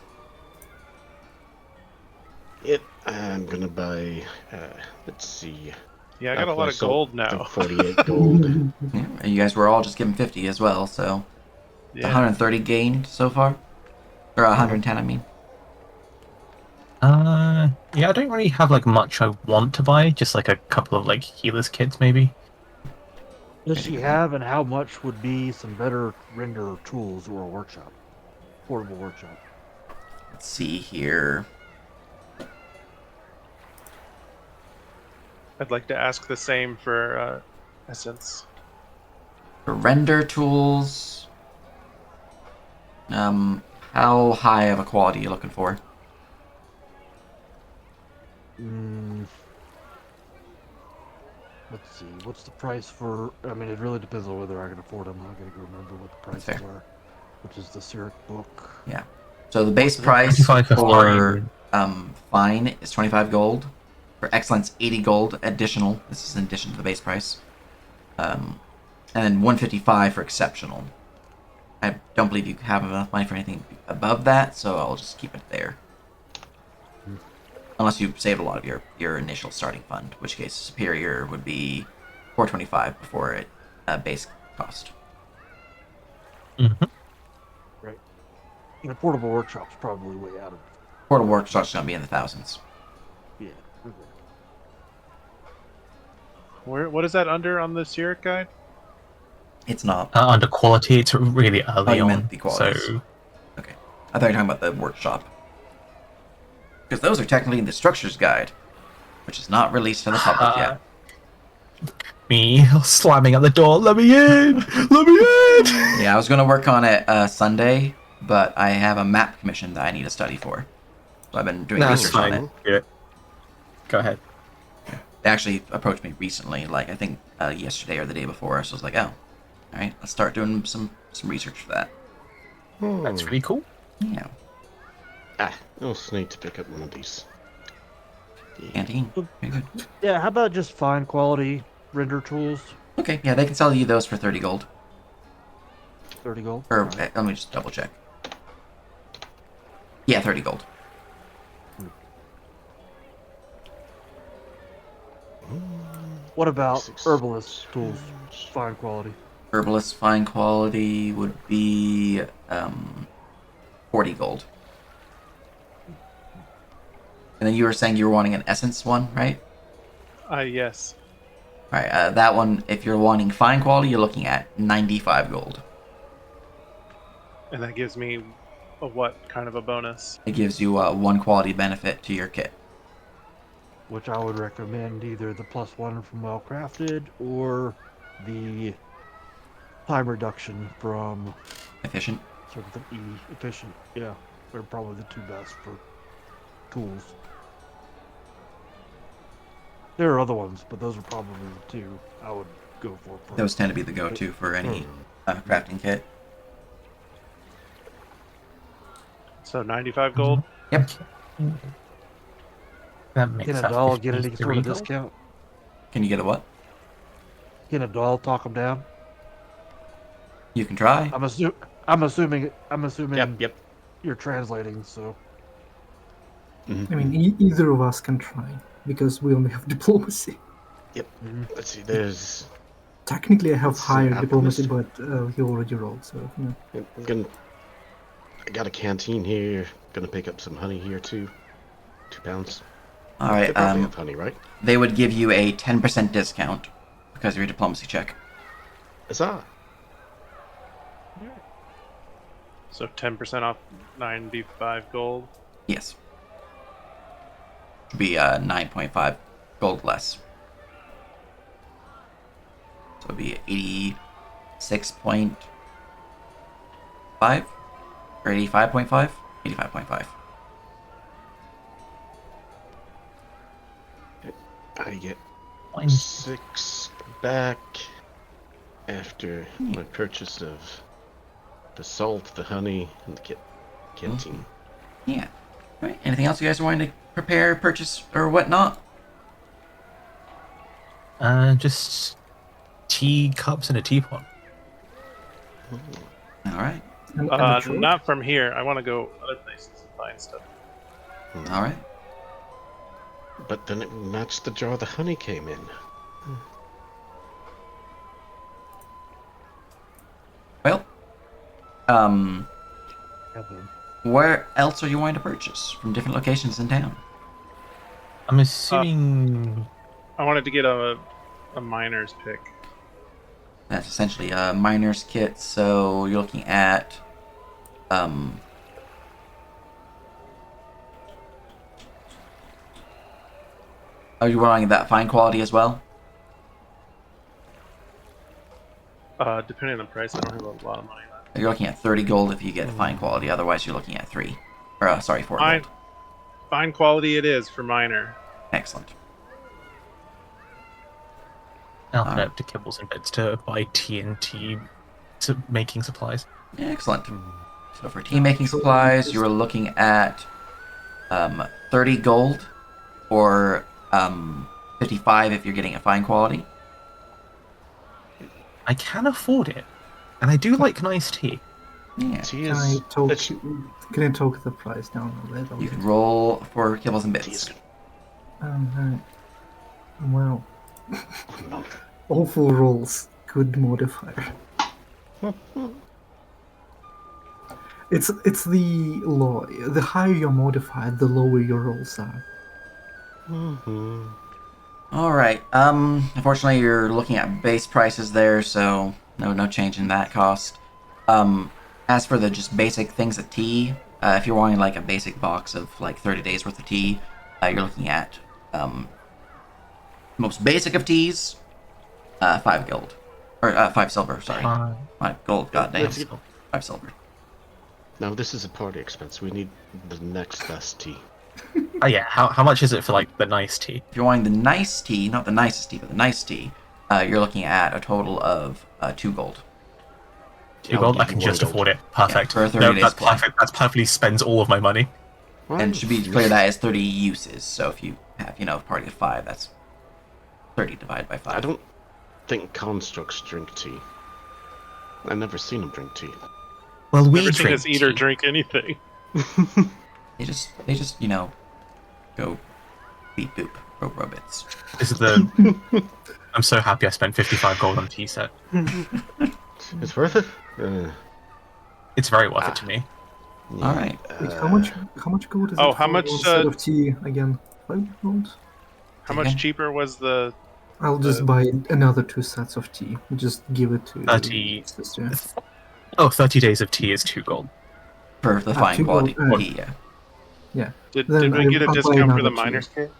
Yep, I'm gonna buy. Let's see. Yeah, I got a lot of gold now. 48 gold. Yeah, and you guys were all just given 50 as well, so Yeah. 130 gained so far. Or 110, I mean. Yeah, I don't really have like much I want to buy, just like a couple of like healers kits maybe. does she have, and how much would be some better render tools or a workshop? Portable workshop. Let's see here. I'd like to ask the same for Essence. For render tools, how high of a quality are you looking for? Let's see. What's the price for? I mean, it really depends on whether I can afford them. I gotta go remember what the prices fair. are. Which is the Cyric book. Yeah. So the base What's it? price 25 for for fine. fine is 25 gold. For excellence, 80 gold additional. This is in addition to the base price. And then 155 for exceptional. I don't believe you have enough money for anything above that, so I'll just keep it there. Unless you saved a lot of your initial starting fund, which case superior would be 425 before it base cost. Mm-hmm. Right. And a portable workshop's probably way out of. Portable workshop's gonna be in the thousands. Yeah. Okay. What is that under on the Cyric guide? It's not. Under quality, it's really Oh, early you on. meant the qualities. So Okay. I thought you were talking about the workshop. Because those are technically in the structures guide, which is not released to the public yet. me slamming at the door. Let me in! Let me in! Yeah, I was going to work on it Sunday, but I have a map commission that I need to study for. So I've been doing That's research on it. fine. Yeah. Go ahead. They actually approached me recently, like I think yesterday or the day before. So I was like, oh, all right, let's start doing some research for that. That's really cool. Yeah, I also need to pick up one of these. Yeah. canteen. Very good. Yeah. How about just fine quality render tools? Okay, yeah, they can sell you those for 30 gold. 30 gold. Or Alright. let me just double check. Yeah, 30 gold. What about Six. herbalist tools? Fine quality. Herbalist fine quality would be 40 gold. And then you were saying you were wanting an essence one, right? Yes. Alright, that one, if you're wanting fine quality, you're looking at 95 gold. And that gives me a what kind of a bonus? It gives you one quality benefit to your kit. Which I would recommend either the +1 from Well Crafted or the time reduction from Efficient. sort of the E efficient. Yeah, they're probably the two best for tools. There are other ones, but those are probably the two I would go for. Those tend to be the go-to for any crafting kit. So 95 gold. Yep. That makes Can a that doll get any 53 sort of gold. discount? Can you get a what? Can a doll talk them down? You can try. I'm assuming. Yep. You're translating, so. I mean, either of us can try because we only have diplomacy. Let's see. There's. Technically, I have It's higher an diplomacy, but he already rolled, so yeah. I'm gonna. I got a canteen here. Gonna pick up some honey here too. 2 pounds. All They right. probably have honey, right? They would give you a 10% discount because of your diplomacy check. Huzzah! So 10% off 95 gold. Yes. Should be 9.5 gold less. So it'd be 86.5 or 85.5? 85.5. I get Fine. 6 back after my purchase of the salt, the honey, and the canteen. Yeah. All right. Anything else you guys are wanting to prepare, purchase, or whatnot? Just tea cups and a teapot. All right. And a choice. Not from here. I want to go other places and find stuff. All right. But then it matched the jar the honey came in. Well, Heaven. where else are you wanting to purchase from different locations in town? I'm assuming. I wanted to get a miner's pick. That's essentially a miner's kit, so you're looking at are you wanting that fine quality as well? Depending on the price, I don't have a lot of money left. You're looking at 30 gold if you get fine quality, otherwise you're looking at 3. Or, sorry, 4 Fine. gold. Fine quality it is for miner. Excellent. I'll head up to Kibbles and Bits to buy TNT making supplies. Excellent. So for tea making supplies, you were looking at 30 gold, or 55 if you're getting a fine quality. I can afford it, and I do like nice tea. Yeah. Tea Can is. I talk the price down a little? You can roll for kibbles and Tea is bits. Alright. Well, good. awful rolls. Good modifier. It's the law. The higher your modifier, the lower your rolls are. All right. Unfortunately, you're looking at base prices there, so no change in that cost. As for the just basic things of tea, if you're wanting like a basic box of like 30 days worth of tea, you're looking at most basic of teas, 5 gold or 5 silver. Sorry, 5 gold. Goddamn, Let's get- 5 silver. Now this is a party expense. We need the next best tea. Oh yeah, how much is it for like the nice tea? If you're wanting the nice tea, not the nicest tea, but the nice tea, you're looking at a total of 2 gold. 2 I'll gold? give I can you just 1 afford gold. it. Perfect. for a 30 No, days that's plan. perfect. That's perfectly spends all of my money. And should be clear that is 30 uses. So if you have, a party of 5, that's 30 divided by 5. I don't think constructs drink tea. I've never seen them drink tea. Well, we Never seen drink us eat or tea. drink anything. They just, go beat boop, robots. This is the. I'm so happy I spent 55 gold on a tea set. It's worth it. It's very worth it to me. All right. Wait, how much gold is it? Oh, how for much, one set of tea again? 5 gold. How much Okay. cheaper was the? I'll just buy another 2 sets of tea. Just give it to 30. sister. Oh, 30 days of tea is 2 gold. For the fine 2 quality gold, tea, yeah. Yeah. Did Then we get a I'll buy discount for the another two. miner's kit?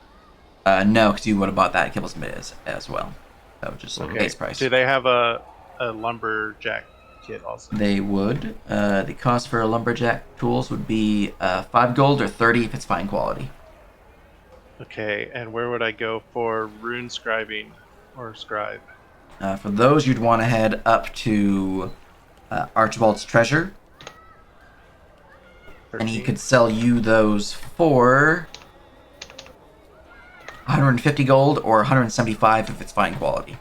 No, because you would have bought that at Kibbles and Bits as well. So just base price. Do they have a lumberjack kit also? They would. The cost for a lumberjack tools would be 5 gold or 30 if it's fine quality. Okay, and where would I go for rune scribing or scribe? For those, you'd want to head up to Archibald's Treasure, and he 13? could sell you those for 150 gold or 175 if it's fine quality.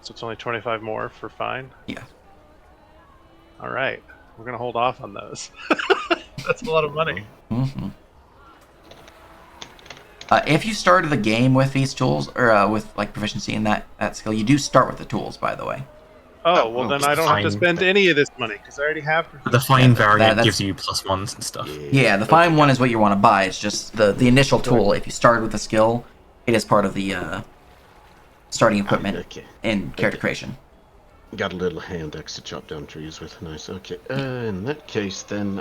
So it's only 25 more for fine? Yeah. All right. We're going to hold off on those. That's a lot of money. Mm-hmm. If you started the game with these tools, or with like proficiency in that skill, you do start with the tools, by the way. Oh, well, then I don't have to fine. spend any of this money because I already have. But the fine Yeah, variant that's- gives you +1s and stuff. Yeah, the fine one is what you want to buy. It's just the initial tool. If you started with a skill, it is part of the starting equipment Okay. in character creation. Got a little hand axe to chop down trees with. Nice. Okay. In that case, then,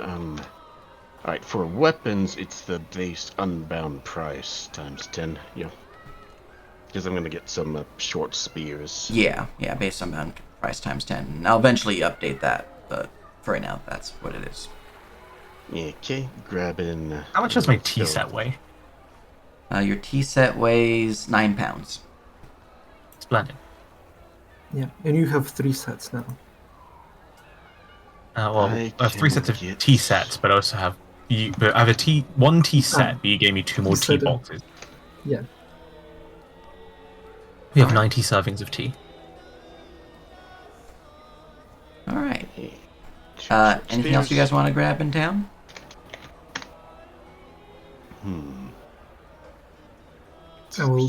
alright, for weapons, it's the base unbound price times 10. Yeah. Because I'm gonna get some short spears. Yeah, based on price times 10. And I'll eventually update that, but for right now, that's what it is. Okay, grabbing. How much does my let's tea go. set weigh? Your tea set weighs 9 pounds. Splendid. Yeah, and you have 3 sets now. Well, I I have 3 sets of can get- tea sets, but I also have but I have one tea set, but you gave me 2 more tea tea set. boxes. Yeah. We have 90 servings of tea. Alright. Hey, Anything else you guys want to grab in town? I will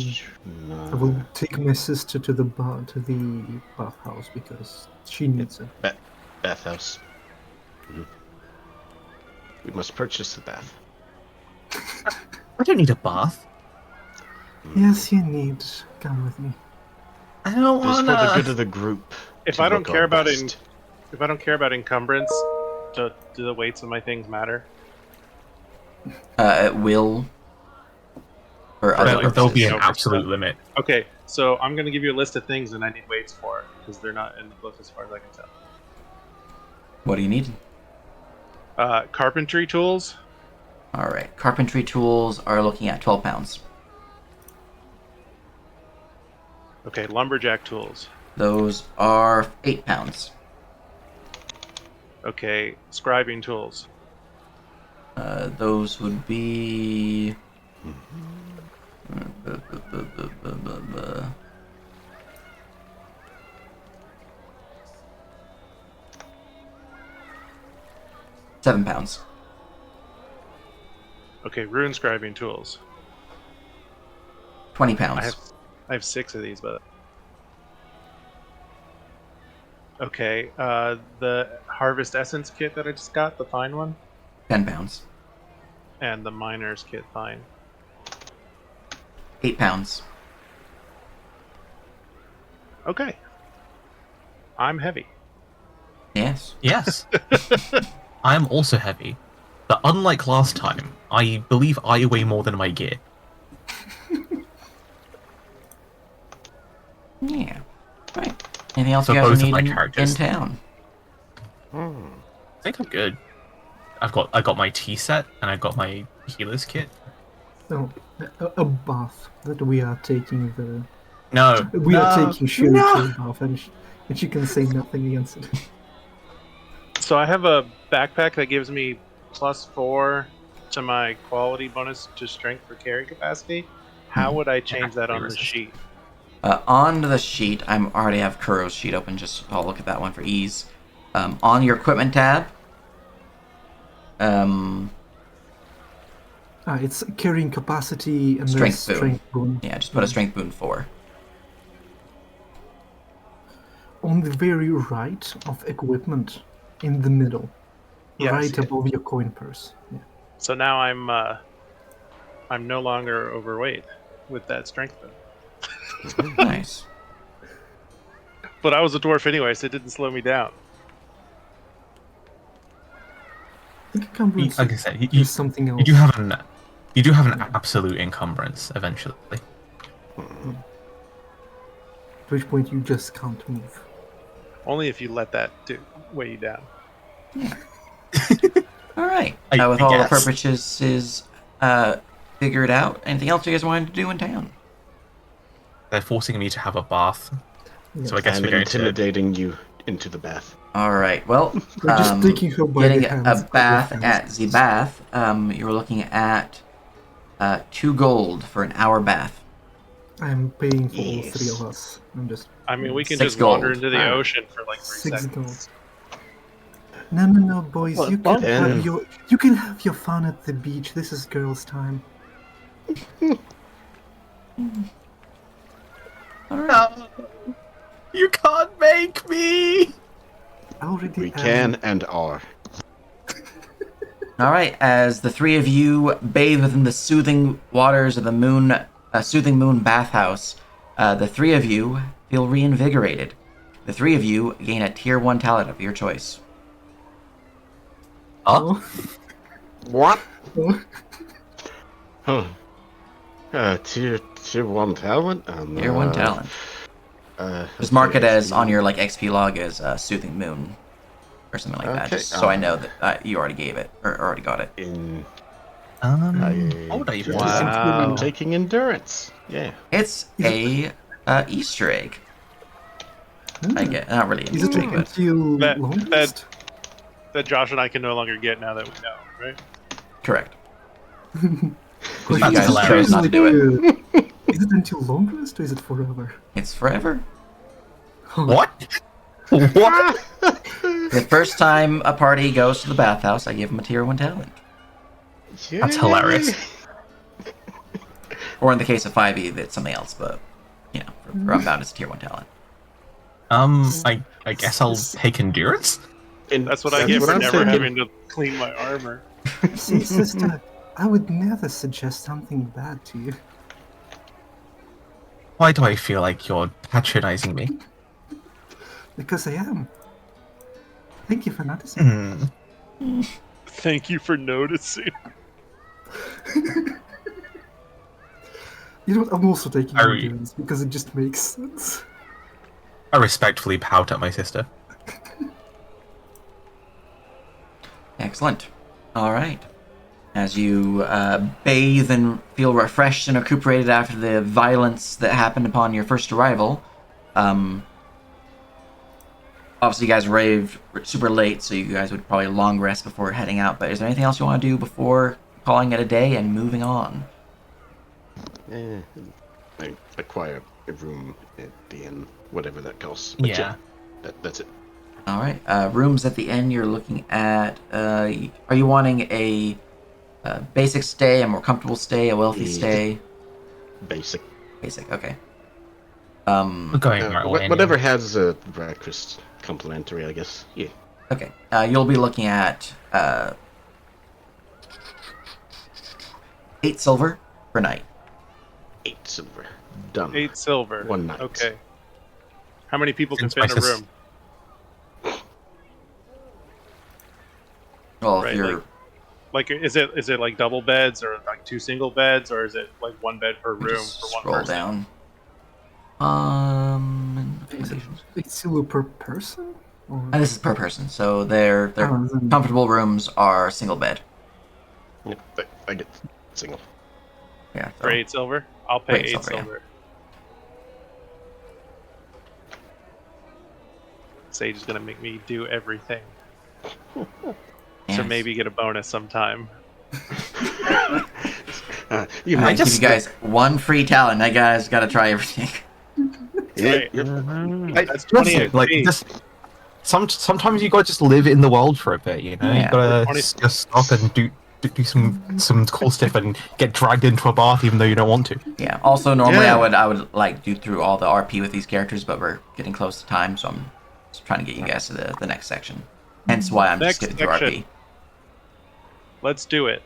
No. take my sister to the bathhouse because she needs it. Bathhouse. We must purchase the bath. I don't need a bath. Yes, you need. Come with me. I don't It was for the wanna. good of the group. If to I don't look care our about best. if I don't care about encumbrance, do the weights of my things matter? It will. For other There'll be purposes. an Over absolute stuff. limit. Okay, so I'm gonna give you a list of things, and I need weights for because they're not in the book as far as I can tell. What do you need? Carpentry tools. All right. Carpentry tools are looking at 12 pounds. Okay, lumberjack tools. Those are 8 pounds. Okay, scribing tools. Those would be. 7 pounds. Okay, rune scribing tools. 20 pounds. I have 6 of these, but okay. The harvest essence kit that I just got, the fine one, 10 pounds. and the miner's kit, fine. 8 pounds. Okay, I'm heavy. Yes. Yes. I am also heavy. But unlike last time, I believe I weigh more than my gear. Yeah. Right. Anything else For you guys both of need my in characters. town? I think I'm good. I got my tea set and I got my healer's kit. Oh, a bath that we are taking the. No. We are taking Sherry No. to a bath, and she can say nothing against it. So I have a backpack that gives me +4 to my quality bonus to strength for carry capacity. How would I change that on the sheet? On the sheet, I already have Kuro's sheet open. Just I'll look at that one for ease. On your equipment tab. It's carrying capacity and Strength there's boon. strength boon. Yeah, just put a strength boon 4. On the very right of equipment, in the middle, Yes, right yeah. above your coin purse. Yeah. So now I'm no longer overweight with that strength boon. Nice. But I was a dwarf anyway, so it didn't slow me down. Encumbrance Like I said, is something else. you do have an absolute encumbrance eventually. At which point you just can't move. Only if you let that weigh you down. All right. I With all the guess. purposes figured out, anything else you guys wanted to do in town? They're forcing me to have a bath, so I Yes. guess I'm we're going to. intimidating you into the bath. All right. Well, We're just taking her by getting the hands. a bath at the bath. You were looking at 2 gold for an hour bath. I'm paying for all Yes. 3 of us. I'm just I mean, we can 6 just wander gold. into the Ah. ocean for like 3 6 seconds. gold. No, boys. Well, you can then- have your fun at the beach. This is girls' time. All right. No, you can't make me. I already We am. can and are. All right. As the 3 of you bathe within the soothing waters of the soothing moon bathhouse, the 3 of you feel reinvigorated. The 3 of you gain a tier 1 talent of your choice. Oh. What? Oh. Huh. Tier 1 talent? Tier 1 talent. Just okay, mark it as XP. on your XP log as soothing moon or something like that. Okay, Just so I know that you already gave it or already got it. In What would I even do? Wow. I'm taking endurance. Yeah. It's a Easter egg. I get not really an Is it Easter egg, but until That- long that- rest? That Josh and I can no longer get now that we know, right? correct. Question you is, guys hilarious. chose not to do it. Is it until long rest or is it forever? It's forever. What? What? The first time a party goes to the bathhouse, I give them a tier 1 talent. That's hilarious. Or in the case of 5e, it's something else, but for Unbound, it's a tier 1 talent. I guess I'll take endurance. And That's what I get what for I'm never thinking. having to clean my armor. See, sister, I would never suggest something bad to you. Why do I feel like you're patronizing me? Because I am. Thank you for noticing. Thank you for noticing. You know what? I'm also taking I- endurance because it just makes sense. I respectfully pout at my sister. Excellent. All right. As you bathe and feel refreshed and recuperated after the violence that happened upon your first arrival, obviously you guys arrived super late, so you guys would probably long rest before heading out. But is there anything else you want to do before calling it a day and moving on? I acquire a room at the inn, whatever that costs. Yeah. That's it. All right. Rooms at the end. You're looking at. Are you wanting a basic stay, a more comfortable stay, a wealthy Yeah. stay? Basic. Basic. Okay. We're going right away. Whatever anyway. has a breakfast complimentary, I guess. Yeah. Okay. You'll be looking at 8 silver per night. 8 silver. Done. 8 silver. 1 night. Okay. How many people can Seems fit in a my sis- room? Well, if Right, you're Like, is it like double beds or like 2 single beds, or is it like 1 bed per room just for one scroll person? down. Accommodations. It's silver per person? Or... This is per person, so their Oh, then- comfortable rooms are single bed. Yep, I get single. Yeah. For 8 silver? I'll pay For 8 8 silver, yeah. silver. Sage is gonna make me do everything. So Yes. maybe get a bonus sometime. You I might give you guys 1 free talent. That guy's got to try everything. Yeah, Right. yep. That's 20 Listen, like XP. just sometimes you gotta just live in the world for a bit, you know. Yeah. You gotta 20 just stop and do some cool stuff and get dragged into a bath even though you don't want to. Yeah. Also, normally Yeah. I would like do through all the RP with these characters, but we're getting close to time, so I'm just trying to get you guys to the next section. Hence why I'm just Next skipping through section. RP. Let's do it.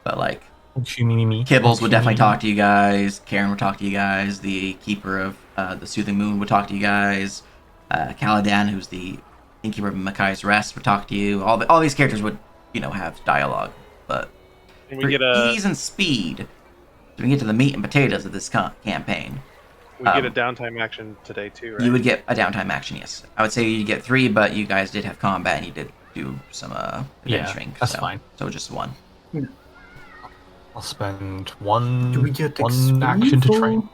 But like, Me. Kibbles would definitely talk to you guys. Karen would talk to you guys. The keeper of the Soothing Moon would talk to you guys. Caladan, who's the innkeeper of Makai's Rest, would talk to you. All these characters would, have dialogue. But Can for we get a ease and speed, so we can get to the meat and potatoes of this campaign, downtime action today too, right? you would get a downtime action. Yes, I would say you get 3, but you guys did have combat and you did do some adventuring. that's so, fine. So just 1. I'll spend 1 Do we get one XP action to train.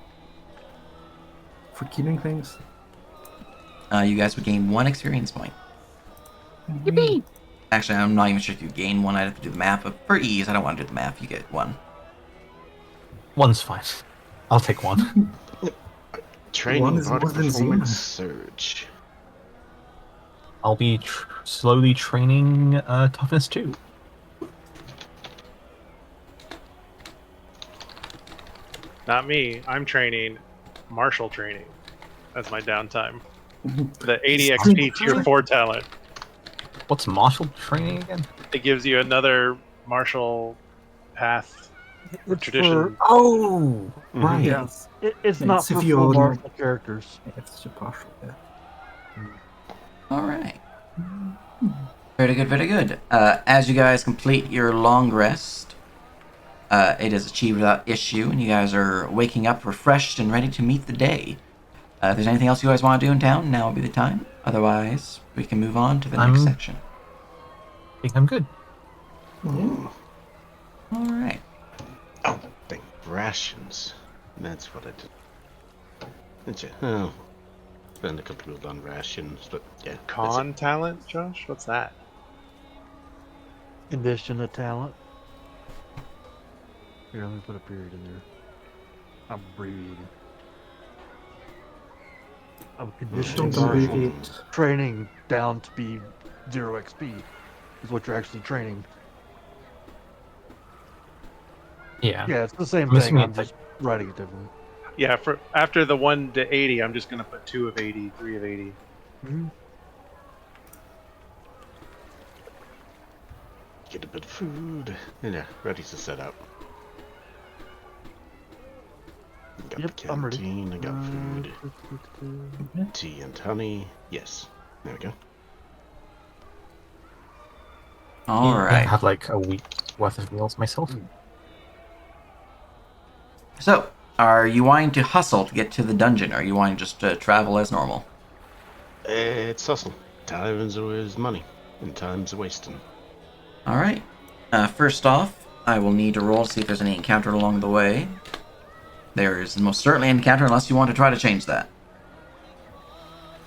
for killing things? You guys would gain 1 experience point. Yippee! Actually, I'm not even sure if you gain 1. I'd have to do the math, but for ease, I don't want to do the math. You get 1. 1's fine. I'll take 1. Training One is body more than performance zero. surge. I'll be slowly training toughness 2. Not me. I'm training martial training. That's my downtime. The 80 XP tier 4 talent. What's martial training again? It gives you another martial path It's tradition. Oh, right. Yes, it's not It's for if you full already- martial characters. It's just partial, yeah. All right. Very good, very good. As you guys complete your long rest, it is achieved without issue, and you guys are waking up refreshed and ready to meet the day. If there's anything else you guys want to do in town, now would be the time. Otherwise, we can move on to the next section. I think I'm good. All right. Oh, dang. Rations. That's what I did. Didn't you? Oh. Spend a couple of on rations, but yeah. that's Con talent, Josh? What's that? Condition of talent. Here, let me put a period in there. I'm abbreviating. I'm conditioning Don't martial abbreviate. training down to be 0 XP. Is what you're actually training. Yeah. Yeah, it's the same I'm thing. assuming I'm it's just writing it differently. Yeah, for after the 1 to 80, I'm just gonna put 2 of 80, 3 of 80. Mm-hmm. Get a bit of food. Yeah, ready to set out. Yep, I'm ready. Canteen, I got food. Yeah. Tea and honey. Yes. There we go. All I right. have like a week worth of meals myself. So, are you wanting to hustle to get to the dungeon, or are you wanting just to travel as normal? It's hustle. Time is always money, and time's a wasting. All right. First off, I will need to roll to see if there's any encounter along the way. There is most certainly an encounter, unless you want to try to change that.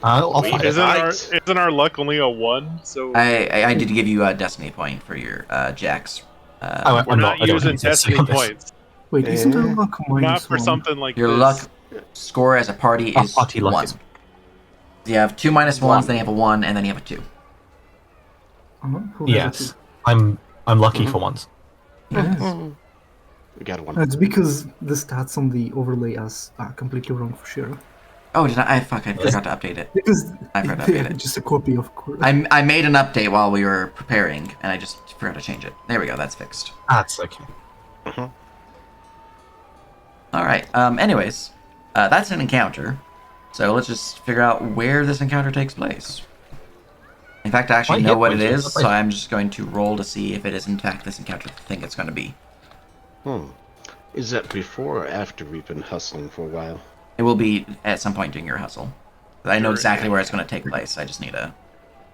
I'll Wait, find it. Isn't our luck only a 1? So I did give you a destiny point for your Jack's. I'm we're not I don't using need to say destiny on this. points. Wait, isn't our luck Not minus for 1? something like Your this. luck score as a party Our is party luck 1. is- You have 2 minus 1s, then you have a 1, and then you have a 2. Who has Yes, it? I'm lucky for once. Yes. We got one. It's because the stats on the overlay are completely wrong for sure. Oh, did I? Fuck, I forgot to update it. Because I forgot to they update are it. just a copy of course. I made an update while we were preparing, and I just forgot to change it. There we go, that's fixed. That's okay. Alright, anyways, that's an encounter. So let's just figure out where this encounter takes place. In fact, I actually Might know hit what it points, is, but so I'm just going to roll to see if it is in fact this encounter I think it's going to be. Is that before or after we've been hustling for a while? It will be at some point during your hustle. I know Sure. exactly where it's going to take place, I just need to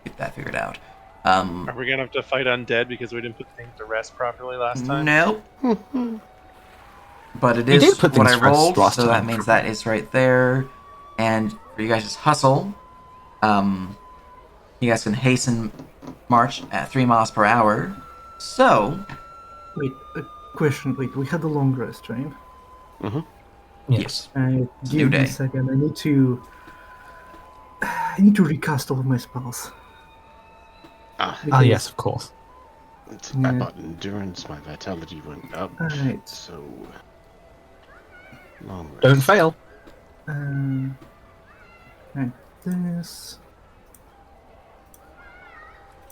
get that figured out. Are we gonna have to fight undead because we didn't put things to rest properly last time? Nope. But it We did is put what things I to rest rolled, last so that time. means that is right there. And for you guys' hustle, you guys can hasten march at 3 miles per hour. So, Wait, a question. Wait, we had a long rest, right? Yes. It's a new Give me day. a second. I need to recast all of my spells. Ah, yes, of course. I bought endurance, my vitality went up. Alright. So. Long rest. Don't fail. Right, this.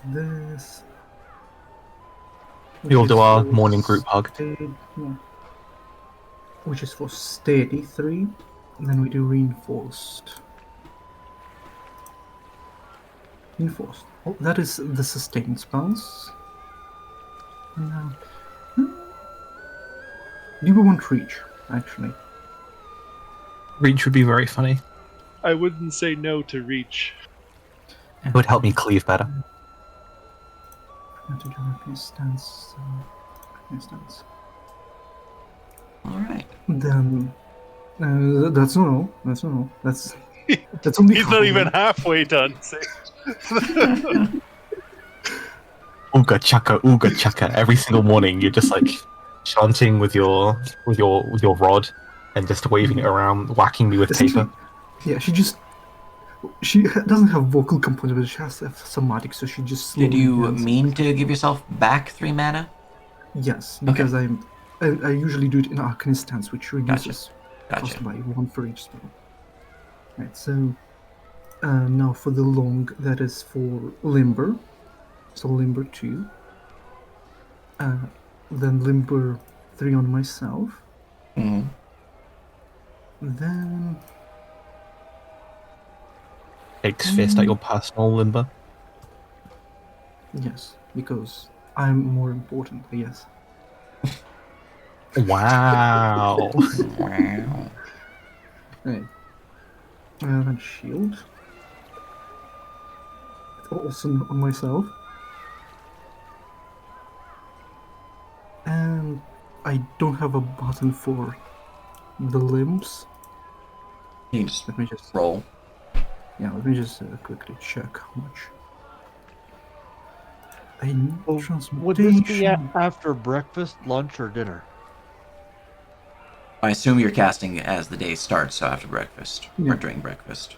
This. We'll which do is our for morning group hug. Which is for steady 3. And then we do reinforced. Reinforced. Oh, that is the sustained spells. And now. Do we want reach, actually? Reach would be very funny. I wouldn't say no to reach. It would help me cleave better. Have to do a stance. Stance. alright. Then. That's not all. That's not all. That's only He's half not of even it. halfway done. Ooga chaka. Every single morning, you're just like chanting with your rod and just waving it around, whacking me with paper. Yeah, she doesn't have vocal components, but she has somatic, so she just. Did slowly you does. mean to give yourself back 3 mana? Yes, because I usually do it in Arcanist stance, which reduces Gotcha. cost by 1 for each spell. Right, so now for the long, that is for Limber. So Limber 2. Then Limber 3 on myself. Mm-hmm. Then Takes fist at your personal limber. yes, because I'm more important, I guess. Wow. Wow. Right. Then shield. Also on myself. And I don't have a button for the limbs. You can just Let me just roll. Yeah, let me just quickly check how much. I need Well, transmutation. would this be after breakfast, lunch, or dinner? I assume you're casting as the day starts, so after breakfast. Yeah. Or during breakfast.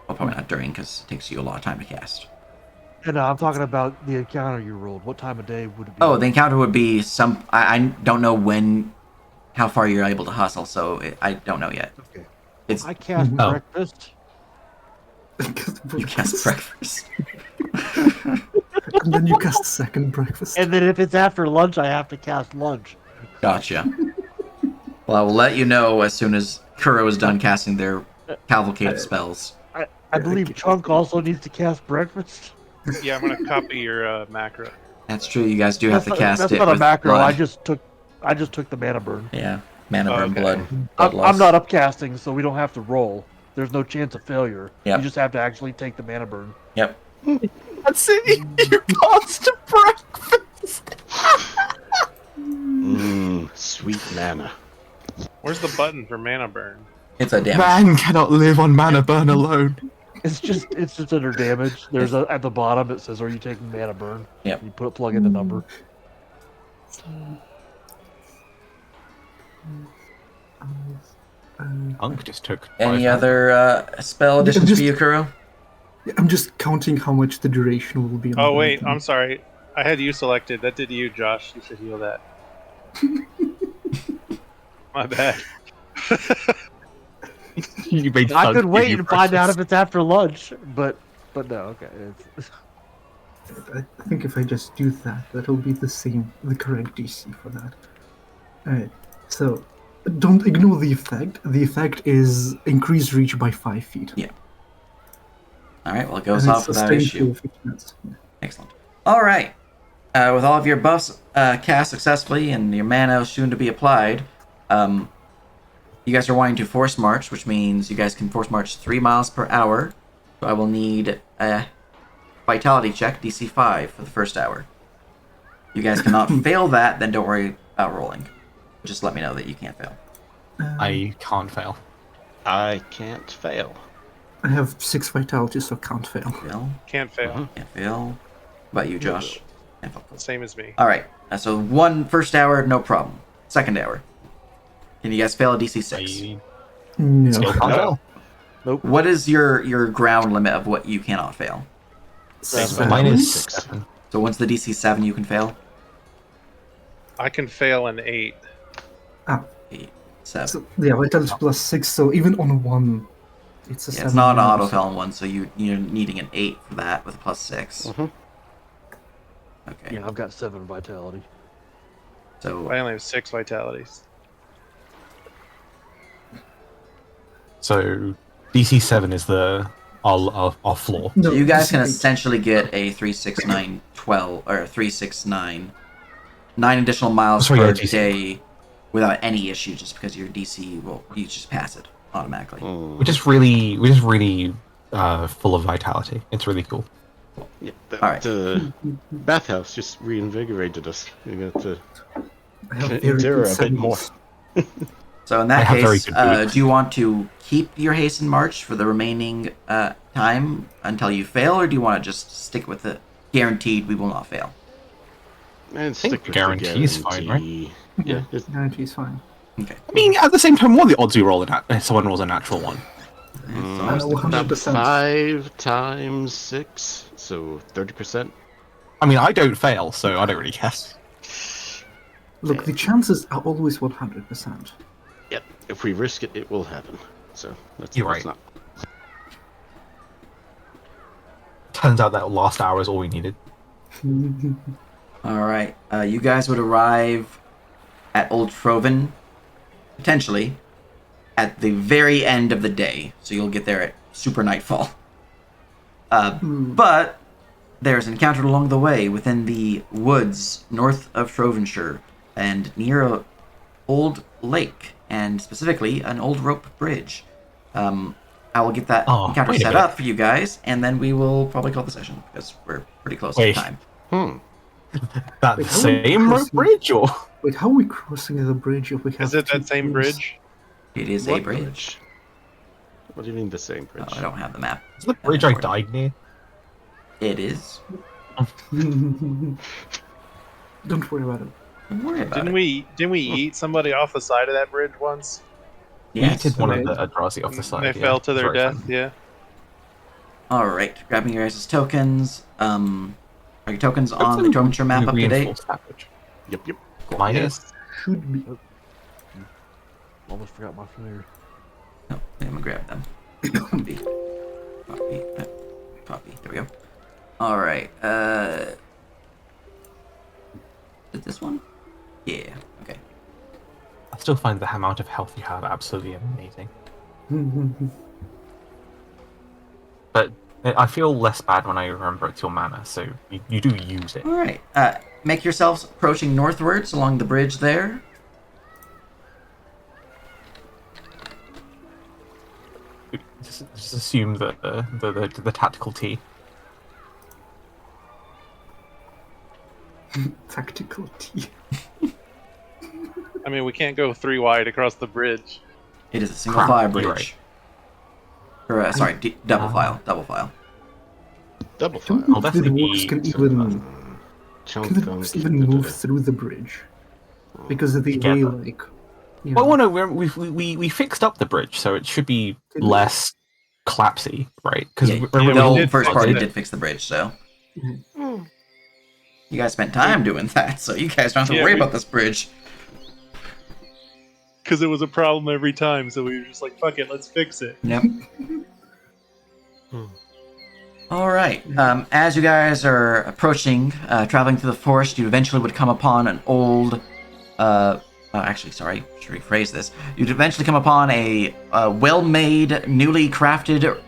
Well, probably not during, because it takes you a lot of time to cast. And I'm talking about the encounter you rolled. What time of day would it be? Oh, the encounter would be some... I don't know how far you're able to hustle, so I don't know yet. Okay. It's I cast Oh. breakfast. You cast breakfast. And then you cast second breakfast. And then if it's after lunch, I have to cast lunch. Gotcha. Well, I will let you know as soon as Kuro is done casting their cavalcade of spells. I believe Chunk also needs to cast breakfast. Yeah, I'm gonna copy your macro. That's true. You guys do have to cast That's it not a with macro. blood. I just took the mana burn. Yeah, mana burn, Okay. blood I'm loss. not upcasting, so we don't have to roll. There's no chance of failure. Yep. You just have to actually take the mana burn. Yep. That's it. You passed to breakfast. Sweet mana. Where's the button for mana burn? It's a damage. Man cannot live on mana burn alone. It's just under damage. There's at the bottom it says, "Are you taking mana burn?" Yep. You plug in the number. Unk just took. Any 5 other spell additions just- for you, Kuro? I'm just counting how much the duration will be. On Oh the wait, thing. I'm sorry. I had you selected. That did you, Josh. You should heal that. My bad. You made I Unk could give wait you and find out breakfast. if it's after lunch, but no. Okay. I think if I just do that, that'll be the correct DC for that. Alright, so don't ignore the effect. The effect is increased reach by 5 feet. Yeah. All right. Well, it goes And off it's without sustained issue. for 15 minutes. Yeah. Excellent. All right. With all of your buffs cast successfully and your mana soon to be applied, you guys are wanting to force march, which means you guys can force march 3 miles per hour. So I will need a vitality check, DC 5, for the first hour. You guys cannot fail that, then don't worry about rolling. Just let me know that you can't fail. I can't fail. I can't fail. I have 6 vitality, so can't fail. Fail. Can't fail. Can't fail. What about you, Josh? Can't fail. Same as me. All right. So first hour, no problem. Second hour. Can you guys fail a DC 6? I No. still can't fail. What is your ground limit of what you cannot fail? Seven. Mine is 6. 7. So once the DC 7, you can fail? I can fail an 8. 8, 7. So, yeah, vitality plus 6, so even on 1, it's a Yeah, 7. it's not an minus. auto fail on 1, so you're needing an 8 for that with a plus 6. Mhm. Okay. Yeah, I've got 7 vitality. So I only have 6 vitalities. So DC 7 is our floor. No, you guys can it's 8. essentially get a 3, 6, 9, 12, or 3, 6, 9, 9 additional miles Sorry, per yeah, DC. day without any issue, just because your DC you just pass it automatically. Mm. We're just really full of vitality. It's really cool. Yeah, All right. The bathhouse just reinvigorated us. We got to I have very endure good a bit more. settings. So in I that have very case, good boots. do you want to keep your hasten march for the remaining time until you fail, or do you want to just stick with it? Guaranteed, we will not fail. And think stick with guarantee is fine, right? guarantee. Yeah, just Guarantee is fine. Okay. I mean, at the same time, what are the odds you roll if someone rolls a natural one? I know about 100%. 5 times 6, so 30%. I mean, I don't fail, so I don't really care. Look, the chances are always 100%. Yep, if we risk it, it will happen. So let's, You're let's right. not. Turns out that last hour is all we needed. All right. You guys would arrive at Old Troven, potentially, at the very end of the day. So you'll get there at super nightfall. But there's an encounter along the way within the woods north of Trovenshire and near a old lake, and specifically an old rope bridge. I will get that Oh, encounter wait a set minute. up for you guys, and then we will probably call the session because we're pretty close Wait. to time. That Wait, how same are we rope bridge, or Wait, how are we crossing the bridge if we have Is it two that same teams? bridge? It is a What bridge. What do you mean the same Oh, bridge? I don't have the map. is the bridge I died near? It is. Don't worry about it. Don't worry about Didn't it. we eat somebody off the side of that bridge once? Yes. Yeeted one okay. of the Eldrazi off the side. They yeah. fell to It's their very death. funny. Yeah. All right. Grabbing your guys' tokens. Are your tokens on the Trovenshire map up to date? Reinforced damage. Yep, yep. Mine Yes. is. Should be. Almost forgot my familiar. No, I'm gonna grab them. Copy. Copy. Copy. There we go. All right. Is it this one? Yeah. Okay. still find the amount of health you have absolutely amazing. But I feel less bad when I remember it's your mana, so you do use it. All right. Make yourselves approaching northwards along the bridge there. Just assume that the tactical T. Tactical tea. I mean, we can't go 3 wide across the bridge. It is a single Crap, file you're bridge. Or, sorry, double file. Double I don't file. know I'll if the definitely dwarves be can sort of, even Chunk can the gunk, dwarves even move through the bridge because of the way Together. like. You Well, know, no, we fixed up the bridge, so it should be Did we? less collapsy, right? Because Yeah, Yeah, the we whole did first fix party it. did fix the bridge, so Mhm. you guys spent time doing that, so you guys don't have to Yeah, worry we- about this bridge. Because it was a problem every time, so we were just like, fuck it, let's fix it. Yep. Hmm. All right. As you guys are approaching, traveling through the forest, you eventually would come upon an old. Actually, sorry, should rephrase this. You'd eventually come upon a well-made, newly crafted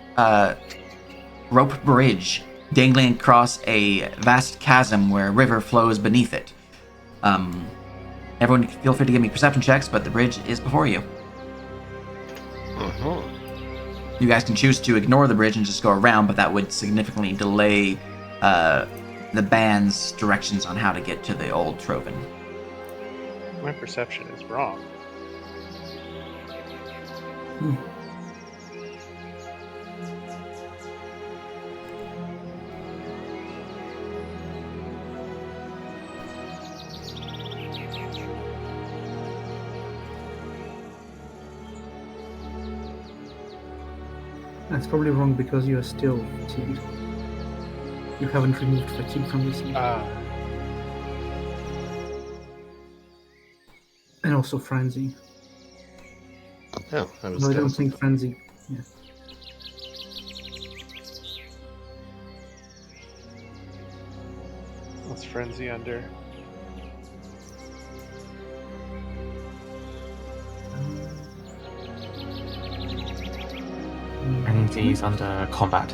rope bridge dangling across a vast chasm where a river flows beneath it. Everyone, feel free to give me perception checks, but the bridge is before you. Uh-huh. You guys can choose to ignore the bridge and just go around, but that would significantly delay the band's directions on how to get to the old Troven. My perception is wrong. That's probably wrong because you are still fatigued. You haven't removed fatigue from this yet. And also frenzy. Oh, I was No, I don't dazzled. think frenzy. Yeah. What's frenzy under? and he's under combat.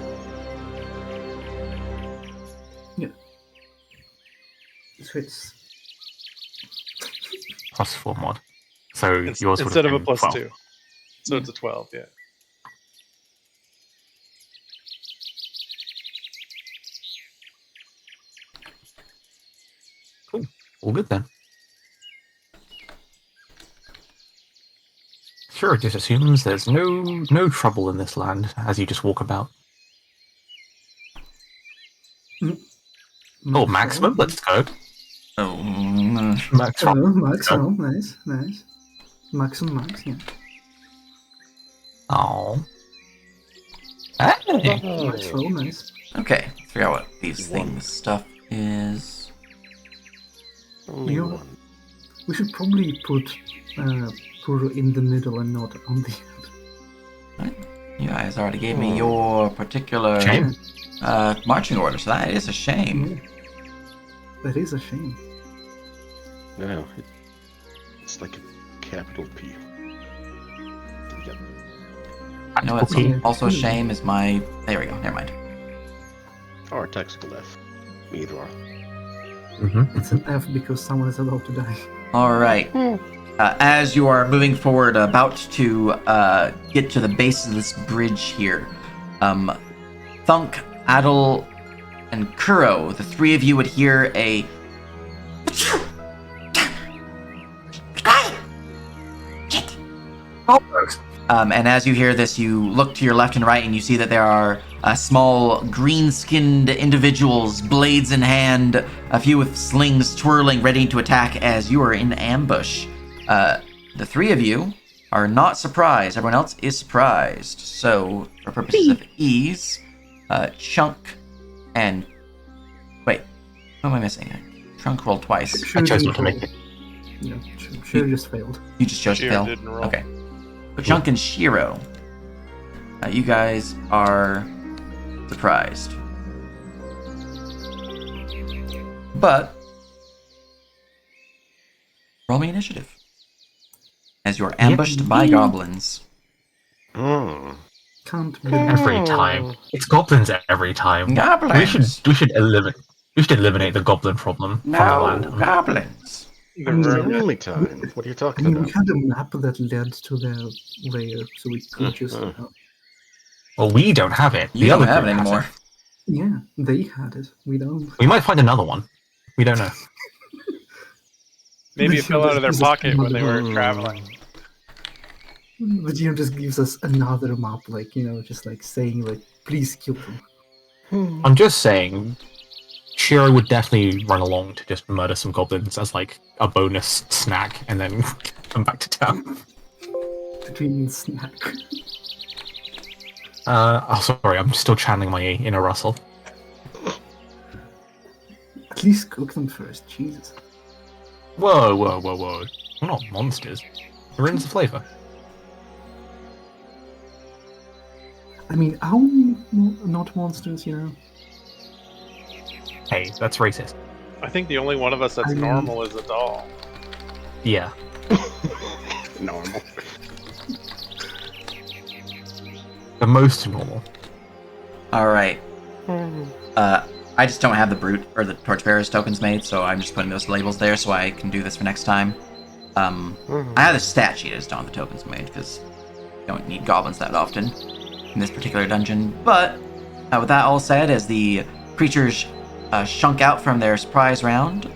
So it's +4 mod. So yours would Instead of have a been +2. 12. So it's a 12, yeah. All good then. Sure, it just assumes there's no trouble in this land as you just walk about. Oh, maximum? Let's go. Oh, Max. Oh, max, oh, nice, nice. Max and max, yeah. Oh. Hey. Max roll, nice. okay. Let's figure out what these One. things stuff is. Only You- one. We should probably put Puru in the middle and not on the end. You guys already gave Oh. me your particular Shame. marching order, so that is a shame. Yeah. That is a shame. No, it's like a capital P. Yep. You know what's P. also a shame is my. There we go. Never mind. Or tactical F. Either or. Mm-hmm. It's an F because someone is about to die. All right. As you are moving forward, about to get to the base of this bridge here, Thunk, Adel, and Kuro, the three of you would hear a. And as you hear this, you look to your left and right, and you see that there are small green-skinned individuals, blades in hand, a few with slings twirling, ready to attack as you are in ambush. The three of you are not surprised. Everyone else is surprised. So, for purposes of ease, Chunk and... Wait, what am I missing? Chunk rolled twice. I chose not to make it. Yeah, sure just failed. You just chose to Shiro fail? didn't roll. Okay. But Chunk and Shiro, you guys are surprised. But roll me initiative. as you're ambushed by goblins. Hmm. Can't be. Every time. It's goblins every time. Goblins! We should eliminate the goblin problem from the No, land. goblins! The I mean, The room. only time. What are you I talking mean, we about? had a map that led to their lair, so we could just. Well, we don't have it. You The don't other have group it has anymore. Yeah, they had it. We don't. We might find another one. We don't know. Maybe it The fell out of their GM pocket when just- they were traveling. The GM just gives us another map, like, just like saying, like, please kill them. I'm just saying, Shiro would definitely run along to just murder some goblins as like a bonus snack, and then come back to town. Between snack. Oh, sorry, I'm still channeling my inner Russell. At least cook them first, Jesus. Whoa, whoa, whoa, whoa! We're not monsters. We're in the flavor. I mean, how not monsters, Hey, that's racist. I think the only one of us that's I mean- normal is a doll. Yeah. Normal. The most normal. Alright. I just don't have the Brute or the Torchbearer's tokens made, so I'm just putting those labels there so I can do this for next time. I have the stat sheet, I just don't have the tokens made, because you don't need goblins that often in this particular dungeon. But, with that all said, as the creatures shunk out from their surprise round,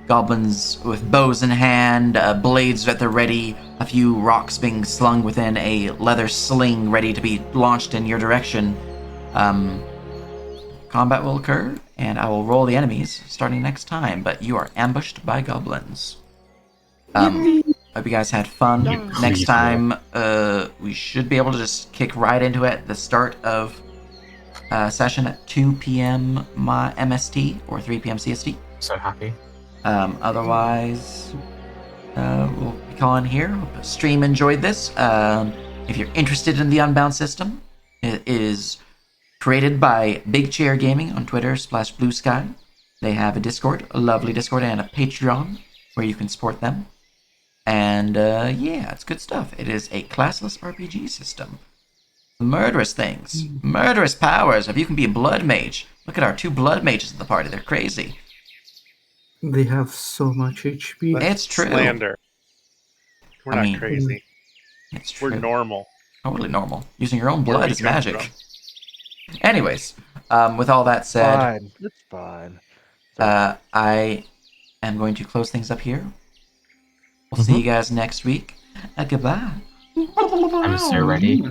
goblins with bows in hand, blades at the ready, a few rocks being slung within a leather sling ready to be launched in your direction, combat will occur, and I will roll the enemies starting next time, but you are ambushed by goblins. Hope you guys had fun. Next Please, time, we should be able to just kick right into it at the start of session at 2 p.m. my MST or 3 p.m. CST. So happy. Otherwise, we'll be calling here. Hope the stream enjoyed this. If you're interested in the Unbound system, it is created by Big Chair Gaming on Twitter /Blue Sky. They have a Discord, a lovely Discord, and a Patreon where you can support them. And yeah, it's good stuff. It is a classless RPG system. Murderous things, murderous powers. If you can be a blood mage, look at our 2 blood mages in the party. They're crazy. They have so much HP. It's true. Slander. We're I not mean- crazy. It's true. We're normal. Totally normal. Using your own Where blood we is come magic. from. Anyways, with all that said, Fine. It's fine. I am going to close things up here. We'll see you guys next week. Goodbye. I'm so ready.